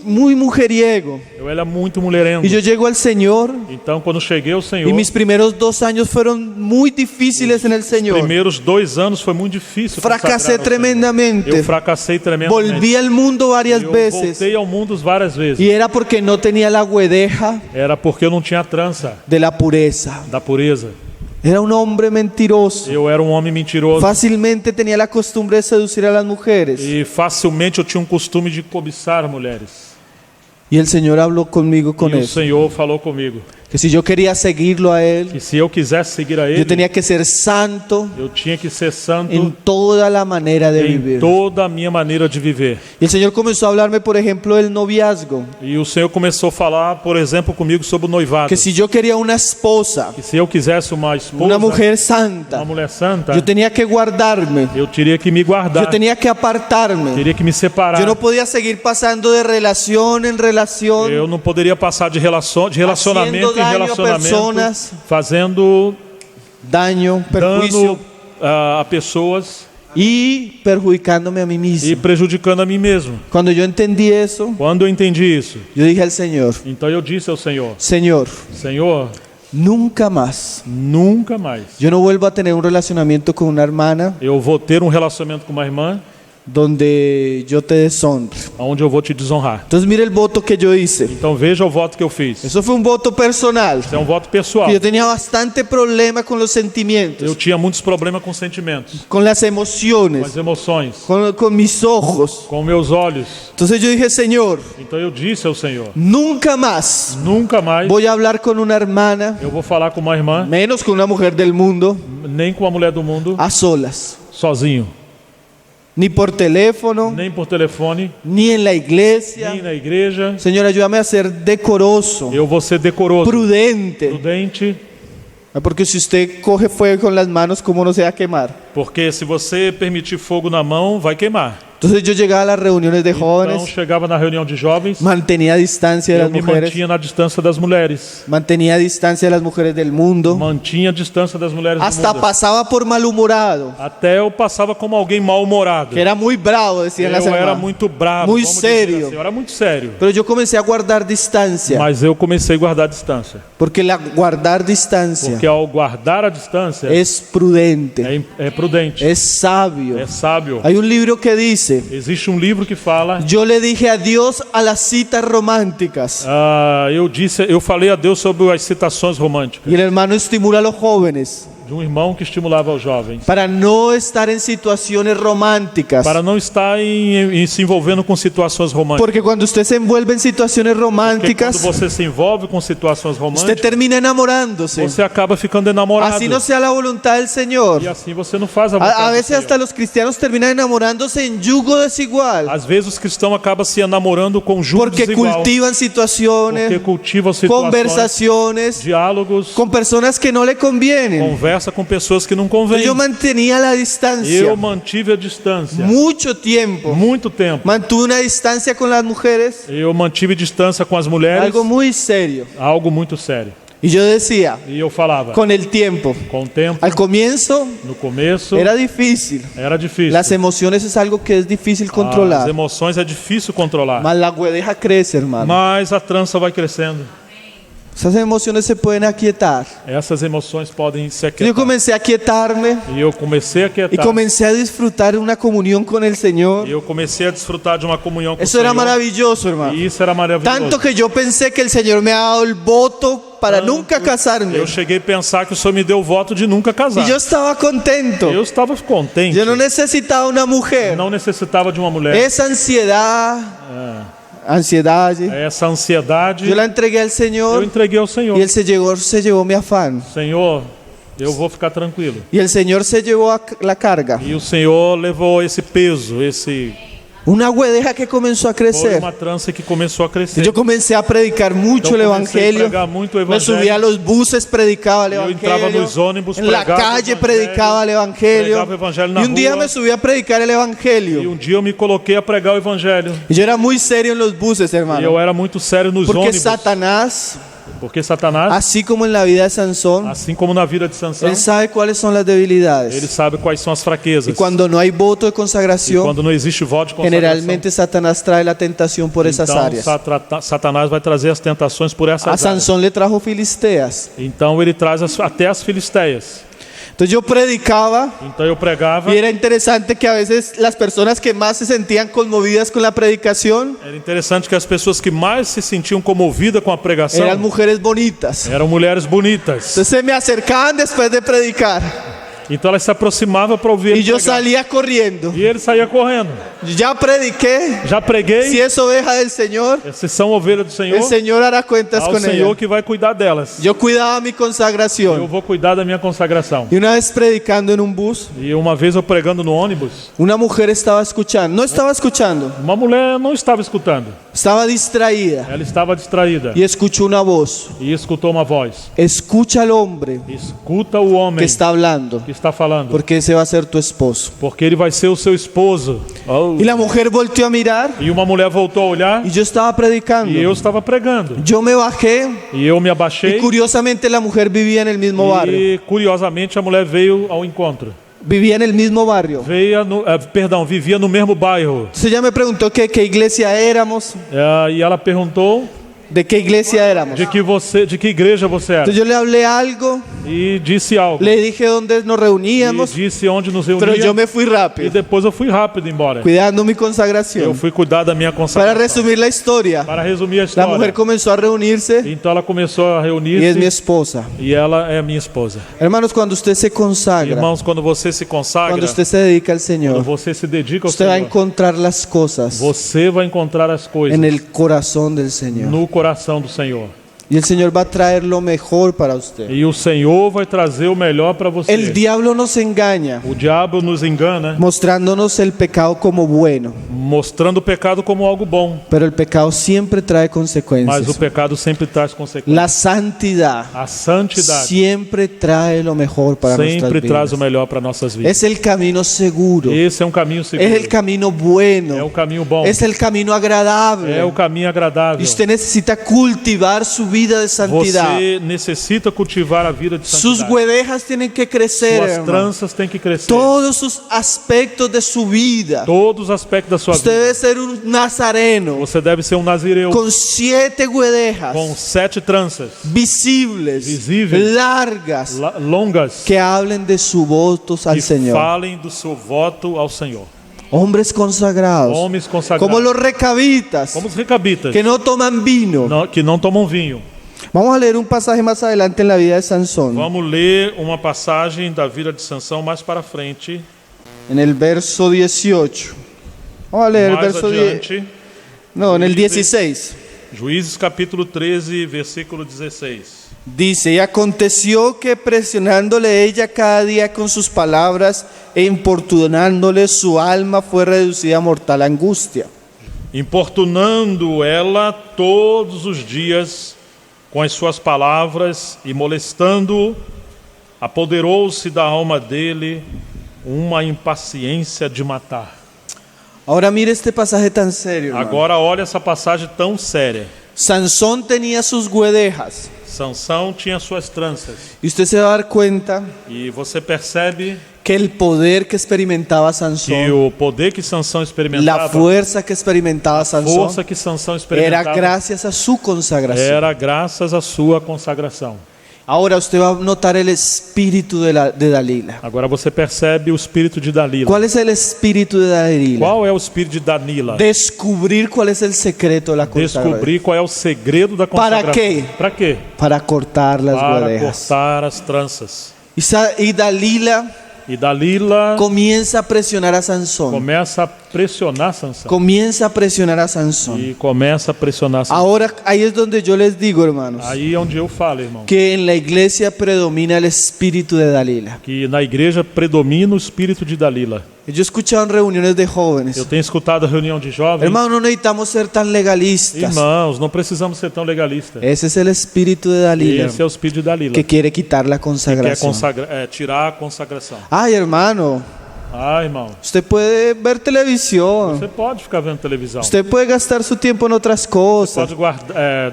Muy mujeriego. Eu era muito mulherengo. Y yo llego al Señor Então, quando cheguei ao Senhor, y mis primeros 2 años fueron muy difíciles en el os Señor. primeiros 2 anos foi muito difícil. Fracasé consagrar ao Senhor. tremendamente. Eu fracassei tremendamente. Volví al mundo varias Eu veces. voltei ao mundo várias vezes. Y era porque no tenía la guedeja Era porque eu não tinha a trança de la pureza. da pureza. Era un hombre mentiroso. Eu era um homem mentiroso. Fácilmente tenía la costumbre de seducir a las mujeres. E facilmente eu tinha costume de cobiçar mulheres. Y el Señor habló conmigo con E o eso. Senhor falou comigo Que si yo quería seguirlo a Él, que se eu quisesse seguir a Ele, yo tenía que ser santo eu tinha que ser santo en toda la manera de em vivir. toda a minha maneira de viver. Y el Señor comenzó a hablarme, por ejemplo, del noviazgo. E o Senhor começou a falar, por exemplo, comigo sobre o noivado. Que si yo quería una esposa, Que se eu quisesse uma esposa, una mujer uma santa, mulher santa, yo tenía que guardarme, eu teria que me guardar, yo tenía que apartarme. teria que me separar. Yo no podía seguir pasando de relación en relación, Eu não poderia passar de relacionamento em daño a relacionamento, personas, fazendo daño, perjuicio dano a pessoas y perjudicándome a mí e mismo. prejudicando a mim mesmo. Cuando yo entendí eso, Quando eu entendi isso, yo dije al Señor, então eu disse ao Senhor: Señor, Senhor, nunca más nunca mais yo no vuelvo a tener un relacionamiento con una hermana eu vou ter um relacionamento com uma irmã donde yo te deshonre. onde eu vou te desonrar. Entonces mire el voto que yo hice. Então veja o voto que eu fiz. Eso fue un voto personal. Isso é um voto pessoal. Que yo tenía bastante problema con los sentimientos, Eu tinha muitos problemas com sentimentos, con las com emociones, as emoções, con mis ojos. com meus olhos. Entonces yo dije, Señor, Então eu disse ao Senhor: nunca más nunca mais voy a hablar con una hermana, eu vou falar com uma irmã, menos con una mujer del mundo, nem com uma mulher do mundo, a solas. sozinho, Ni por teléfono, nem por telefone, ni en la iglesia. nem na igreja. Señor, ayúdame a ser decoroso, Eu vou ser decoroso, prudente. prudente, Porque si usted coge fuego con las manos, ¿cómo no se va a quemar? porque se você permitir fogo na mão, vai queimar. Entonces yo llegaba a las reuniones de Então jóvenes, chegava na reunião de jovens, mantenía distancia de eu las me mujeres, mantinha na distância das mulheres, mantenía distancia de las mujeres del mundo, mantinha a distância das mulheres do hasta mundo. pasaba por malhumorado, Até eu passava como alguém mal-humorado. que era muy bravo, decían las Eu era hermanas. muito bravo, Muy vamos dizer sério. assim, eu era muito sério. Pero yo comencé a guardar distancia, Mas eu comecei a guardar a distância. porque guardar distancia Porque ao guardar a distância, es prudente, é prudente, es sabio. é sábio. Hay un libro que dice, Existe um livro que fala, yo le dije adiós a las citas románticas. eu falei a Deus sobre as citações românticas Y el hermano estimula a los jóvenes de um irmão que estimulava os jovens para no estar en situaciones románticas. para não estar se envolvendo com situações românticas. Porque cuando usted se envuelve en situaciones Porque quando románticas, você se envolve com situações usted românticas, termina enamorándose. você acaba ficando enamorado. Así no sea la voluntad del Señor. E assim você não faz a vontade A do veces Senhor. hasta los cristianos terminan enamorándose en yugo desigual. Às vezes os cristãos acabam se namorando com jugo Porque desigual, cultivan porque situaciones, cultivam situações, conversaciones diálogos, con personas que no le convienen. conversa com pessoas que não Entonces convêm. yo mantenía la distancia Eu mantive a distância mucho tiempo. muito tempo. Mantuve una distancia con las mujeres, Eu mantive distância com as mulheres, algo muy serio. algo muito sério. Y yo decía, E eu falava, con el tiempo, com o tempo, al comienzo no começo, era difícil. era difícil. Las emociones es algo que es difícil As controlar. emoções é difícil controlar, Mas la guedeja crece, hermano. mas a trança vai crescendo. Esas emociones se pueden aquietar. Essas emoções podem se Yo aquietar. comencé a aquietarme E eu comecei a y aquietar. comencé a disfrutar de una comunión con el Señor. E eu comecei a desfrutar de uma comunhão com Eso o era Senhor. maravilloso, hermano. E isso era maravilhoso. Tanto que yo pensé que el Señor me ha dado el voto para nunca casarme. Eu cheguei a pensar que o Senhor me deu o voto de nunca casar. Y yo estaba contento. Eu estava contente. Yo no necesitaba una mujer. Não necessitava de uma mulher. Esa ansiedad, Essa ansiedade yo la entregué al eu Señor entreguei ao Senhor. y Él se llevó mi afán. Senhor, eu vou ficar tranquilo. Y el Señor se llevó la carga. E o Senhor levou esse peso, Una guedeja que comenzó a foi crecer. uma trança que começou a crescer. Yo comencé a predicar mucho el Então, comecei a Evangelio. pregar muito o Me Evangelho. subía a los buses, predicaba el Eu entrava Evangelio. nos ônibus, En la pregava o calle Evangelho, predicaba el Evangelio. pregava o Evangelho na Y un día rua. me subí a predicar el E Evangelio. um dia eu me coloquei a pregar o Evangelho. Y yo era muy serio en los buses, E eu hermano. era muito sério nos Porque ônibus. Satanás Porque Satanás, así como en la vida de Sansón, assim como na vida de Sansão, él sabe cuáles son las ele debilidades. sabe quais são as fraquezas. Y cuando no hay voto de E consagración, quando não existe voto de consagração, generalmente Satanás trae la tentación por esas então áreas. Satanás vai trazer as tentações por essas A áreas. Sansón le trajo filisteas. Então ele traz até as filisteias. Entonces yo predicaba Então eu pregava. y era interesante que a veces las personas que más se sentían conmovidas con la predicación Era interessante que as pessoas que mais se sentiam comovidas com a pregação eran mujeres bonitas. eram mulheres bonitas. Entonces se me acercaban después de predicar Então elas se aproximavam para ouvir y ele yo pregar. salía corriendo. E ele saía correndo. Ya prediqué. Já preguei. Si es oveja del Señor, Se são ovelhas do Senhor, el Señor hará cuentas ao con Senhor ella. que vai cuidar delas. Yo cuidaba mi Eu consagración. vou cuidar da minha consagração. Y una vez predicando en un bus, E uma vez eu pregando no ônibus, una mujer estaba escuchando. No estaba escuchando, uma mulher não estava escutando. estaba distraída Ela estava distraída y escuchó una voz. e escutou uma voz. Escucha al hombre Escuta o homem que está hablando, que está falando, porque ese va a ser tu esposo. porque ele vai ser o seu esposo. Oh. Y la mujer volteó a mirar E uma mulher voltou a olhar y yo estaba predicando. e eu estava pregando. Yo me bajé E eu me y abaixei curiosamente la mujer vivía en el mismo barrio. e curiosamente a mulher veio ao encontro. Vivía en el mismo barrio. Vivia no mesmo bairro. Entonces ella me preguntó que qué iglesia éramos, E ela perguntou de qué iglesia éramos. de que igreja você era. Entonces yo le hablé algo, E disse algo. le dije dónde nos E reuníamos, disse onde nos pero reuníamos. yo me fui E rápido, depois eu fui rápido embora. cuidando mi Eu consagración. fui cuidar da minha Para consagração. resumir la historia, Para resumir a la história. mujer comenzó a reunirse Então ela começou a y es mi reunir-se esposa. e ela é minha esposa. Hermanos, cuando usted se consagra, Irmãos, quando você se consagra, cuando usted se dedica al quando Señor, você se dedica ao usted va a Senhor, encontrar las cosas você vai encontrar as coisas en el corazón del Señor. no coração do Senhor. Y el Señor va a traer lo mejor para usted. E o Senhor vai trazer o melhor para você. El diablo nos engaña, O diabo nos engana, mostrándonos el pecado como bueno, mostrando o pecado como algo bom, pero el pecado siempre trae mas o consecuencias. pecado sempre traz consequências. La santidad A santidade siempre trae lo mejor para nuestras sempre traz o vidas. melhor para nossas vidas. Es el camino seguro, Esse é um caminho seguro. es el camino É o bueno, caminho bom. es el camino agradable. É o caminho Y agradável. usted necesita cultivar su vida de santidad. Você necessita cultivar a vida de Sus santidade. huevejas tienen que crecer, Suas hermano. tranças têm que crescer. Todos sus aspectos de su vida. Todos os aspectos da sua Usted vida. debe ser un nazareno Você deve ser um nazireu con 7 huevejas com 7 tranças visibles, Visíveis. largas, longas que hablen de sus votos al que Señor. falem do seu voto ao Senhor. Hombres consagrados, Homens consagrados. como los recabitas, Como os recabitas, que no toman vino. que não tomam vinho. Vamos a leer un pasaje más adelante en la vida de Sansón, Vamos ler uma passagem da vida de Sansão mais para frente, en el verso 18. Vamos a leer el mais verso 10. adiante. No, en el 16. Juízes capítulo 13, versículo 16. Dice, y aconteció que presionándole ella cada día con sus palabras e importunándole, su alma fue reducida a mortal angustia. Importunando ela todos os dias com as suas palavras e molestando-o, apoderou-se da alma dele uma impaciência de matar. Ahora mire este pasaje tan serio, hermano. Agora olha essa passagem tão séria. Sansón tenía sus guedejas. Sansão tinha suas tranças. Y usted se va a dar cuenta E você percebe que el poder que experimentaba que Sansón, o poder que Sansão la experimentava, fuerza que experimentaba Sansón, força que Sansão era experimentava, gracias a su consagración. era graças à sua consagração. Ahora usted va a notar el espíritu de Dalila. Agora você percebe o espírito de Dalila. ¿Cuál es el espíritu de Dalila? Qual é o espírito de Dalila? Descubrir cuál es el secreto de la consagración. Descobrir qual é o segredo da Para consagração. quê? Para quê? Para cortar las Para guedejas. cortar as tranças. Y Dalila E Dalila comienza a presionar a Sansón. começa a pressionar Sansão. Comienza a presionar a Sansón. E começa a pressionar Sansão. Ahora ahí es donde yo les digo, hermanos, Aí é onde eu falo, irmão, que en la iglesia predomina el espíritu de Dalila. que na igreja predomina o espírito de Dalila. Yo he escuchado en reuniones de Eu jóvenes, tenho escutado a reunião de jovens. hermano, no necesitamos ser tan legalistas. Irmãos, não precisamos ser tão legalistas. Ese es el espíritu de Dalila, Esse é o espírito de Dalila. que quiere quitar la Que quer consagración. tirar a consagração. Ay, hermano, Ah, irmão, Usted puede ver televisión. você pode ficar vendo televisão. Usted puede gastar su tiempo en otras cosas. Pode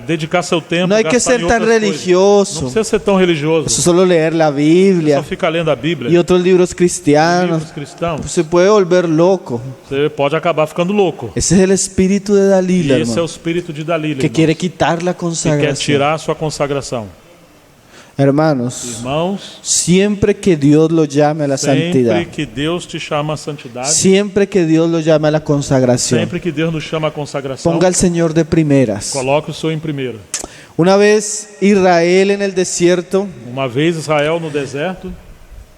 dedicar seu tempo. No hay que gastar ser em tan outras coisas. Não religioso. precisa ser tão religioso. Solo leer la Só Biblia fica lendo a Bíblia. y otros libros cristianos. Livros cristãos. Se puede volver loco. Você pode acabar ficando louco. Ese es el espíritu de E Dalila, esse é o hermano, espírito de Dalila, que irmão, quiere quitar la que quer consagración. tirar a sua consagração. Hermanos, Irmãos, siempre que Dios lo llame a la santidad, sempre que Deus te chama à santidade, siempre que Dios lo llame a la consagración, sempre que Deus nos chama à consagração, ponga al Señor de primeras. coloque o Senhor em primeiro. Una vez Israel en el desierto Uma vez Israel no deserto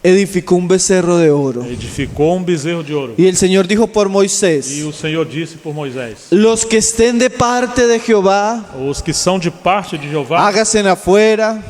edificó un becerro de oro. edificou bezerro de ouro. Y el Señor dijo por E Moisés: o Senhor disse por Moisés: los que estén de parte de Jehová, os que são de parte de Jeová, háganse afuera,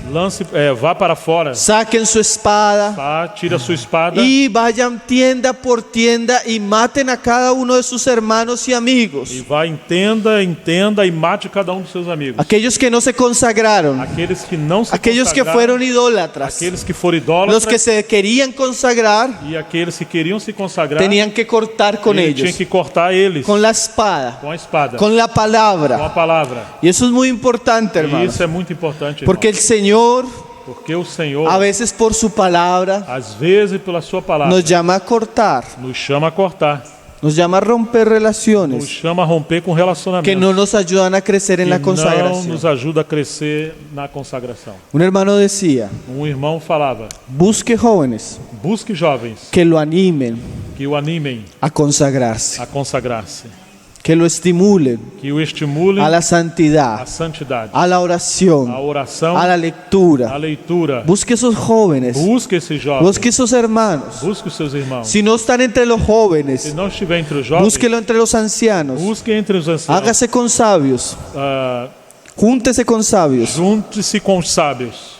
vá para fora, saquen su espada tira sua espada y vayan tienda por tienda y maten a cada uno de sus hermanos y amigos. e vá em tenda e mate cada dos seus amigos. Aquellos que no se consagraron, Aqueles que não se aquellos que consagraram, fueron idólatras, aqueles que foram los idólatras que se querían consagrar, e aqueles que queriam se consagrar, tenían que cortar con ele tinha ellos, que cortar eles con la espada, com a espada, con la com a palabra. palavra. Y eso es muy importante, E hermanos, isso é muito importante, irmão, porque el Señor, porque o Senhor, a veces por su palabra, às vezes pela sua palavra, nos llama a cortar, nos chama a cortar, nos llama a romper nos relaciones chama a romper com relacionamentos que no nos ayudan a crecer en la não consagración. nos ajuda a crescer na consagração. Un hermano decía: Irmão falava: busque jóvenes busque jovens que lo animen que o animem a consagrarse, a consagrar-se, que lo estimulen que o estimulem a la à santidad, santidade, a la à oración, oração, a la à lectura. leitura. Busque esos jóvenes, Busque esses jovens, busque esos hermanos. busque os seus irmãos. Si no están entre los Se jóvenes, não estiver entre os jovens, búsquelo entre los ancianos. busque entre os anciãos. Hágase con sabios, Ah, júntese con sabios. junte-se com os sábios.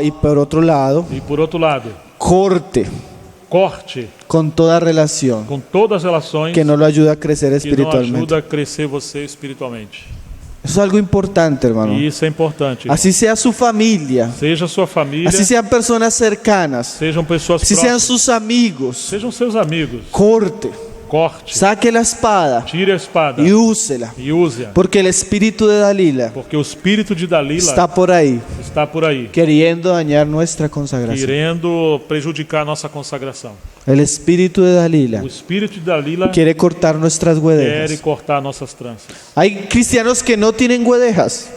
Y por otro lado, E por outro lado, corte corte con toda relación com todas as relações que no lo ayuda a crecer que não espiritualmente. ajuda a crescer você espiritualmente. Eso es algo importante, hermano. E isso é importante. Irmão. Así sea su familia, Seja sua família, así sean personas cercanas, sejam pessoas así sean próximas, sus amigos. sejam seus amigos. Corte, Corte, saque la espada tire a espada y úsela, e use-a. porque el espíritu de Dalila Porque o espírito de Dalila está por ahí, está por aí, queriendo dañar nuestra consagración. querendo prejudicar a nossa consagração. El espíritu de Dalila O espírito de Dalila quiere cortar nuestras quer huedejas. cortar nossas tranças. Hay cristianos que no tienen huedejas,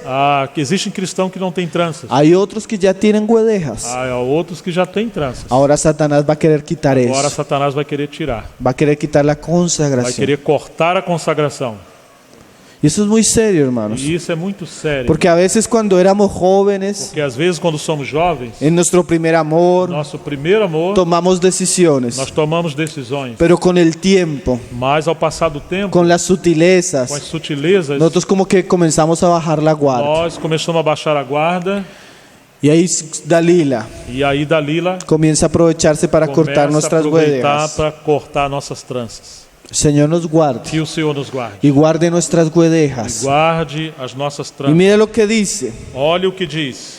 Que existem cristãos que não têm tranças. hay otros que ya tienen huedejas. Há outros que já têm tranças. Ahora Satanás va a querer quitar Agora eso, Satanás vai querer tirar. va a querer quitar la Vai consagración. querer cortar a consagração. Y eso es muy serio, hermanos, E isso é muito sério. porque a veces cuando éramos jóvenes, Porque às vezes quando somos jovens, en nuestro primer amor, nosso primeiro amor, tomamos decisiones, nós tomamos decisões. pero con el tiempo, Mas ao passar do tempo, con las com as sutilezas, sutilezas, nosotros como que comenzamos a bajar la guardia. nós começamos a baixar a guarda. Y ahí Dalila E aí Dalila comienza a aprovecharse para cortar começa a nuestras aproveitar huedejas. para cortar nossas tranças. El Señor nos guarde Que o Senhor nos guarde. y guarde nuestras E huedejas. guarde as nossas Y tranças. mire lo que dice. Olha o que diz.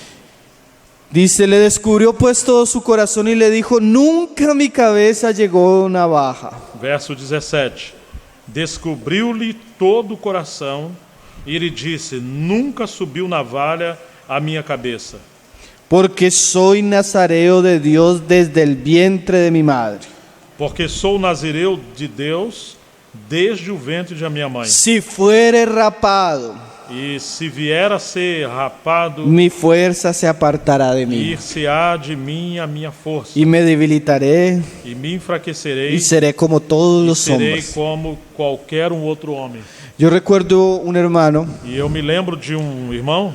Dice: le descubrió pues todo su corazón y le dijo: nunca a mi cabeza llegó navaja. Verso 17. Descobriu-lhe todo o coração e lhe disse: nunca subiu navalha à minha cabeça, Porque soy nazareo de Dios desde el vientre de mi madre. porque sou nazireu de Deus desde o ventre de minha mãe. Si fuere rapado, E se vier a ser rapado, mi fuerza se apartará de mí. ir-se-á de mim a minha força, Y me debilitaré e me enfraquecerei, y seré como todos los serei hombres. como qualquer outro homem. Yo recuerdo un hermano, E eu me lembro de irmão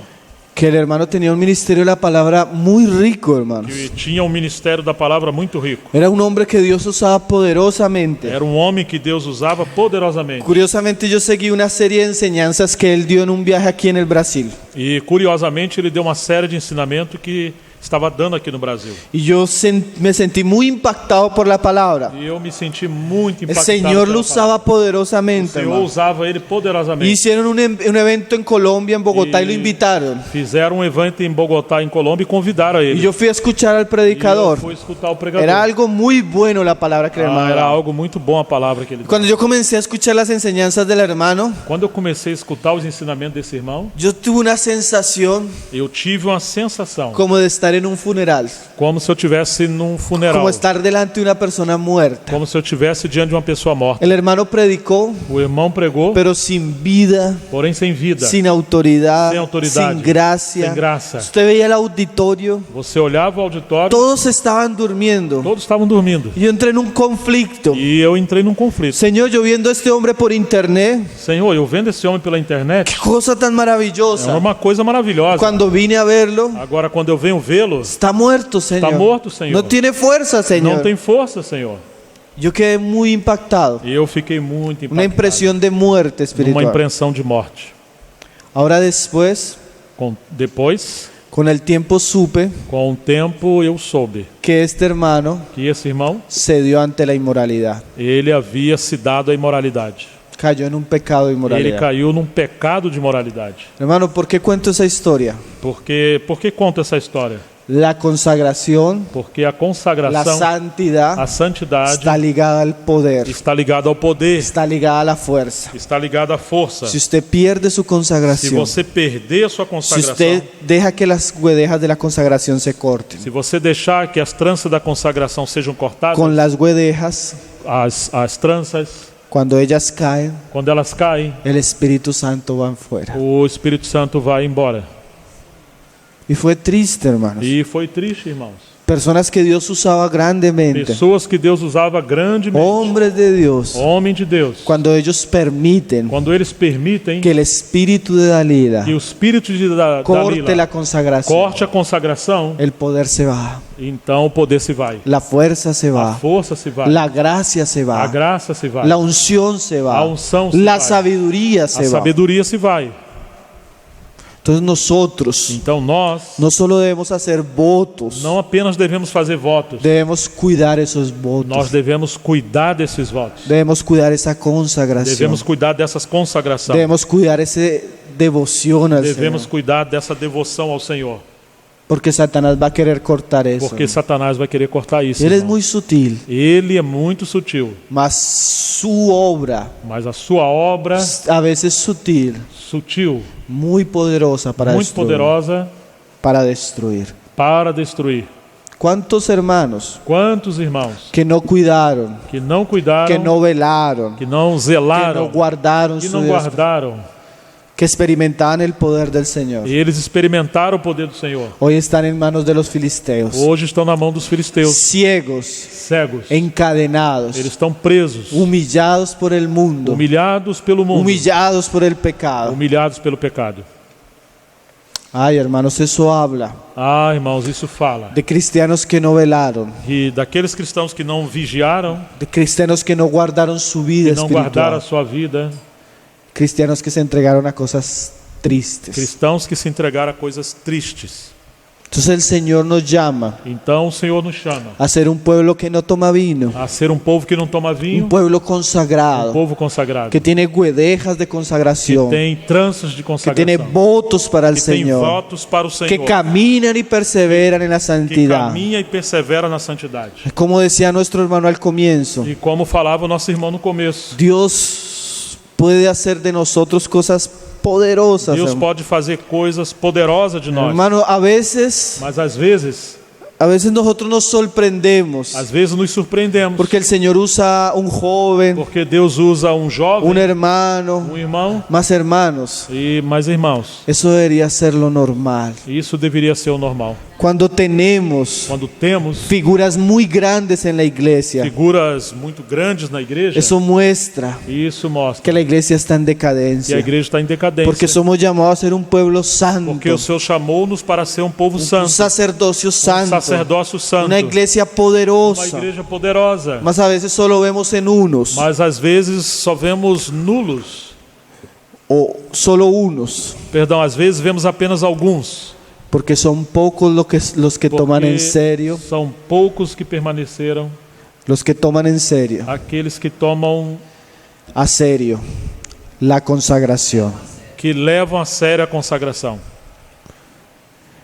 que el hermano tenía un ministerio de la palabra muy rico, hermanos. que tinha ministério da palavra muito rico. Era un hombre que Dios usaba poderosamente. Era homem que Deus usava poderosamente. Curiosamente, yo seguí una serie de enseñanzas que él dio en un viaje aquí en el Brasil. E curiosamente ele deu uma série de ensinamento que estava dando aqui no Brasil. Y yo me sentí muy impactado por la palabra. E eu me senti muito El impactado. Señor pela lo usaba palavra. O poderosamente, Senhor hermano. usava ele poderosamente. Hicieron un evento en Colombia, en Bogotá, y lo invitaron. Fizeram um evento em Bogotá, em Colômbia, e convidaram Y ele. yo fui a escuchar al E eu predicador. fui escutar o pregador. Era algo muy bueno la palabra que el hermano Era daba. algo muito bom a palavra que ele deu. Cuando yo comencé a escuchar las enseñanzas del hermano, Quando eu comecei a escutar os ensinamentos desse irmão, yo tuve una sensación eu tive uma sensação como de estar en un funeral, como se eu estivesse num funeral, como estar delante de una persona muerta. como se eu estivesse diante de uma pessoa morta. El hermano predicó, O irmão pregou, pero sin vida, porém sem vida, sin autoridad, Sin autoridad, sin gracia. sem graça. Usted veía el auditorio, Você olhava o auditório, todos estaban durmiendo. todos estavam dormindo. Yo entré en un conflicto. E eu entrei num conflito. Señor, yo viendo a este hombre por internet, Senhor, eu vendo esse homem pela internet, qué cosa tan é maravillosa. uma coisa maravilhosa. Cuando vine a verlo, Agora, quando eu venho vê-lo, está muerto, Señor. Está muerto, Señor. No tiene fuerza, não Señor. tem força, Senhor. Yo quedé muy impactado. E eu fiquei muito Una impactado. impresión de muerte Uma espiritual. impressão de morte. Ahora después, Depois, con el tiempo supe com o tempo, eu soube que este hermano que esse irmão, cedió ante la inmoralidad. ele havia se dado à imoralidade. Cayó en un pecado de Ele inmoralidad. caiu num pecado de imoralidade. Hermano, ¿por qué cuento esa historia? Por que conta essa história? La consagración, Porque a la consagração, a santidad santidade, está ligada al poder, está ligada ao poder, está ligada a la fuerza. está ligada à força. Si usted pierde su Se consagración, você perder a sua si consagração, usted deja que las guedejas de la consagración se corten, se você deixar que as tranças da consagração sejam cortadas, con las guedejas, as tranças, cuando ellas caen, quando elas caem, el Espíritu Santo va afuera. o Espírito Santo vai embora. Y fue triste, hermanos. E foi triste, irmãos. Personas que Dios usaba grandemente, Pessoas que Deus usava grandemente, hombres de Dios, homem de Deus, cuando ellos permiten quando eles permitem que el Espíritu de Dalila que o Espírito de corte Dalila la consagración, corte a consagração, el poder se va, então o poder se vai, la fuerza se a va, força se vai, la gracia se a va, graça se vai, la unción se a va, unção se la vai, sabiduría a se va. sabedoria se vai. Entonces nosotros Então nós no solo debemos hacer votos, não apenas devemos fazer votos, debemos cuidar esos nós votos, devemos cuidar desses votos, debemos cuidar esa consagración, devemos cuidar dessas consagrações, debemos cuidar ese devoción al devemos Señor, cuidar dessa devoção ao Senhor, porque Satanás va a querer cortar eso. porque Satanás vai querer cortar isso. Él es irmão. muy sutil, Ele é muito sutil, mas su obra, mas a sua obra, a veces sutil, sutil, muy poderosa para muito destruir, poderosa para destruir. para destruir. ¿Cuántos hermanos Quantos irmãos que no cuidaron, que não cuidaram, que no velaron, que não que zelaram, no guardaron que su não Dios, guardaram, que experimentaban el poder del Señor? eles experimentaram o poder do Senhor. Hoy están en manos de los filisteos, Hoje estão na mão dos filisteus, ciegos, cegos. encadenados, Eles estão presos, humillados por el mundo, humilhados pelo mundo, humillados por el pecado. humilhados pelo pecado. Ay, hermanos, eso habla Ah, irmãos, isso fala. de cristianos que no velaron, E daqueles cristãos que não vigiaram, de cristianos que no guardaron su vida que não guardaram a espiritual, sua vida, cristianos que se entregaron a cosas tristes. cristãos que se entregaram a coisas tristes. Entonces el Señor nos llama Então o Senhor nos chama a ser un pueblo que no toma vino, a ser um povo que não toma vinho, un pueblo um consagrado, povo consagrado, que tiene guedejas de que consagración, tem tranças de que tiene consagração, votos para el que tem Señor, votos para o que Senhor, caminan y perseveran en la que santidad. caminha e persevera na santidade. Como decía nuestro hermano al comienzo, E como falava o nosso irmão no começo, Dios puede hacer de nosotros cosas poderosas. Deus hermano. pode fazer coisas poderosas de nós, Hermano, a veces mas às vezes nosotros nos sorprendemos nos surpreendemos, porque el Señor usa un joven, porque Deus usa um jovem, un hermano, um irmão, más hermanos. e mais irmãos. Eso debería ser lo normal. Isso deveria ser o normal. Cuando tenemos Quando temos figuras muy grandes en la iglesia, figuras muito grandes na igreja, eso muestra isso mostra que la iglesia está en que a decadencia, igreja está em decadência, porque somos llamados a ser un pueblo santo, porque o Senhor chamou-nos para ser um povo un santo, sacerdocio um santo, sacerdócio santo, una iglesia uma poderosa. igreja poderosa. Mas a veces solo vemos en unos, Mas às vezes só vemos nulos, o solo unos, perdão, às vezes vemos apenas alguns, porque son pocos los que toman en serio, são poucos que permaneceram, los que toman en serio, aqueles que tomam, a serio, la consagración. que levam a sério a consagração.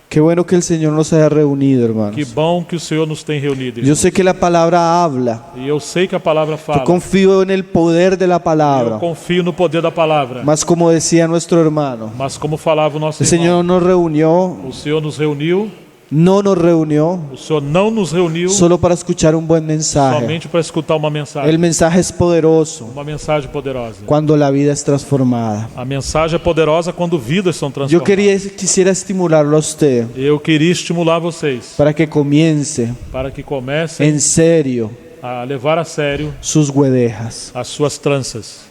Qué bueno que el Señor nos haya reunido, Que hermanos. bom que o Senhor nos tem reunido, Yo irmãos. sé que la palabra habla. E eu sei que a palavra Yo fala. confío en el poder de la Eu palabra. confio no poder da palavra. Mas como decía nuestro hermano, Mas como falava o nosso el irmão, Señor nos reunió, o Senhor nos reuniu, no nos reunió o Senhor não nos reuniu solo para escuchar un buen mensaje. somente para escutar uma mensagem. El mensaje es poderoso Uma mensagem poderosa. cuando la vida es transformada. A mensagem é poderosa quando vidas são Yo transformadas. quisiera estimularlo a usted Eu queria estimular vocês para que comience para que comecem en serio a levar a sério sus guedejas, as suas tranças,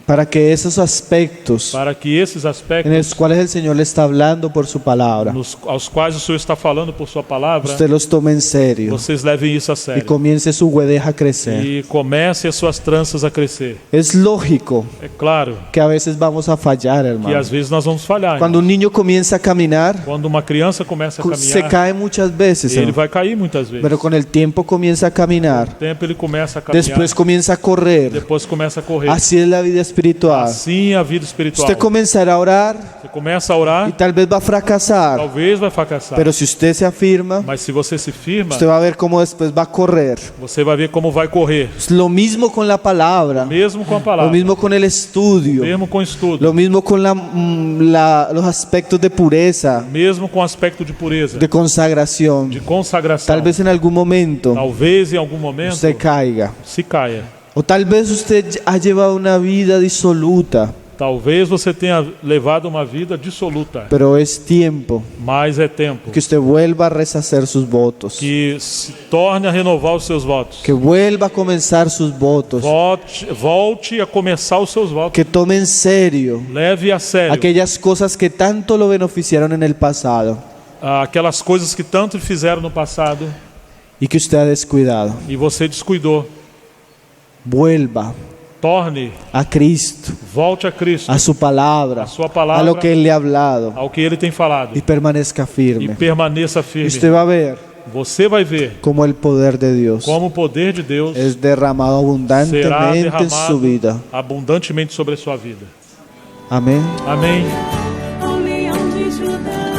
para que esos aspectos para que esses en aspectos los cuales el Señor le está hablando por su palabra, aos quais o Senhor está falando por sua palavra, usted los tome en serio vocês levem isso a y sério comience su guedeja a crecer. e comecem as suas tranças a crescer. Es lógico É claro que a veces vamos a fallar, que hermano. às vezes nós vamos falhar. Cuando un niño comienza a caminar, Quando uma criança começa a se caminhar, cae muchas veces, ele hermano, vai cair muitas vezes. pero con el tiempo comienza a caminar, Com o tempo ele começa a caminhar, después comienza a correr. depois começa a correr. Así es la vida espiritual. Assim a vida espiritual. Usted comenzará a orar Você começa a y orar, tal vez va a fracasar, talvez vai fracassar. pero si usted se afirma, Mas se você se firma, usted va a ver cómo después va a correr. você vai ver como vai correr. Es lo mismo con la palabra, Mesmo com a lo palavra, mismo con el estudio, mesmo com o estudo, lo mismo con los aspectos de pureza, mesmo com o aspecto de pureza, de consagración. de consagração. Tal vez en algún momento Talvez em algum momento usted caiga. se caia. O tal vez usted ha llevado una vida disoluta, Talvez você tenha levado uma vida dissoluta, pero es tiempo mas é tempo que usted vuelva a rehacer sus votos, que se torne a renovar os seus votos. que vuelva a comenzar sus votos, Volte a começar os seus votos. que tome en serio Leve a sério aquellas cosas que tanto lo beneficiaron en el pasado aquelas coisas que tanto fizeram no passado y que usted ha descuidado. e você descuidou. Vuelva Torne, a Cristo, volte a Cristo, a su palabra, a sua a palavra, lo que Él le ha hablado ao que Ele tem falado, y permanezca e firme. permaneça Y firme. usted va a ver Você vai ver cómo el poder de Dios como o poder de Deus es derramado será abundantemente en su derramado vida. abundantemente sobre a sua vida. Amén. Amém. ao leão de Judá.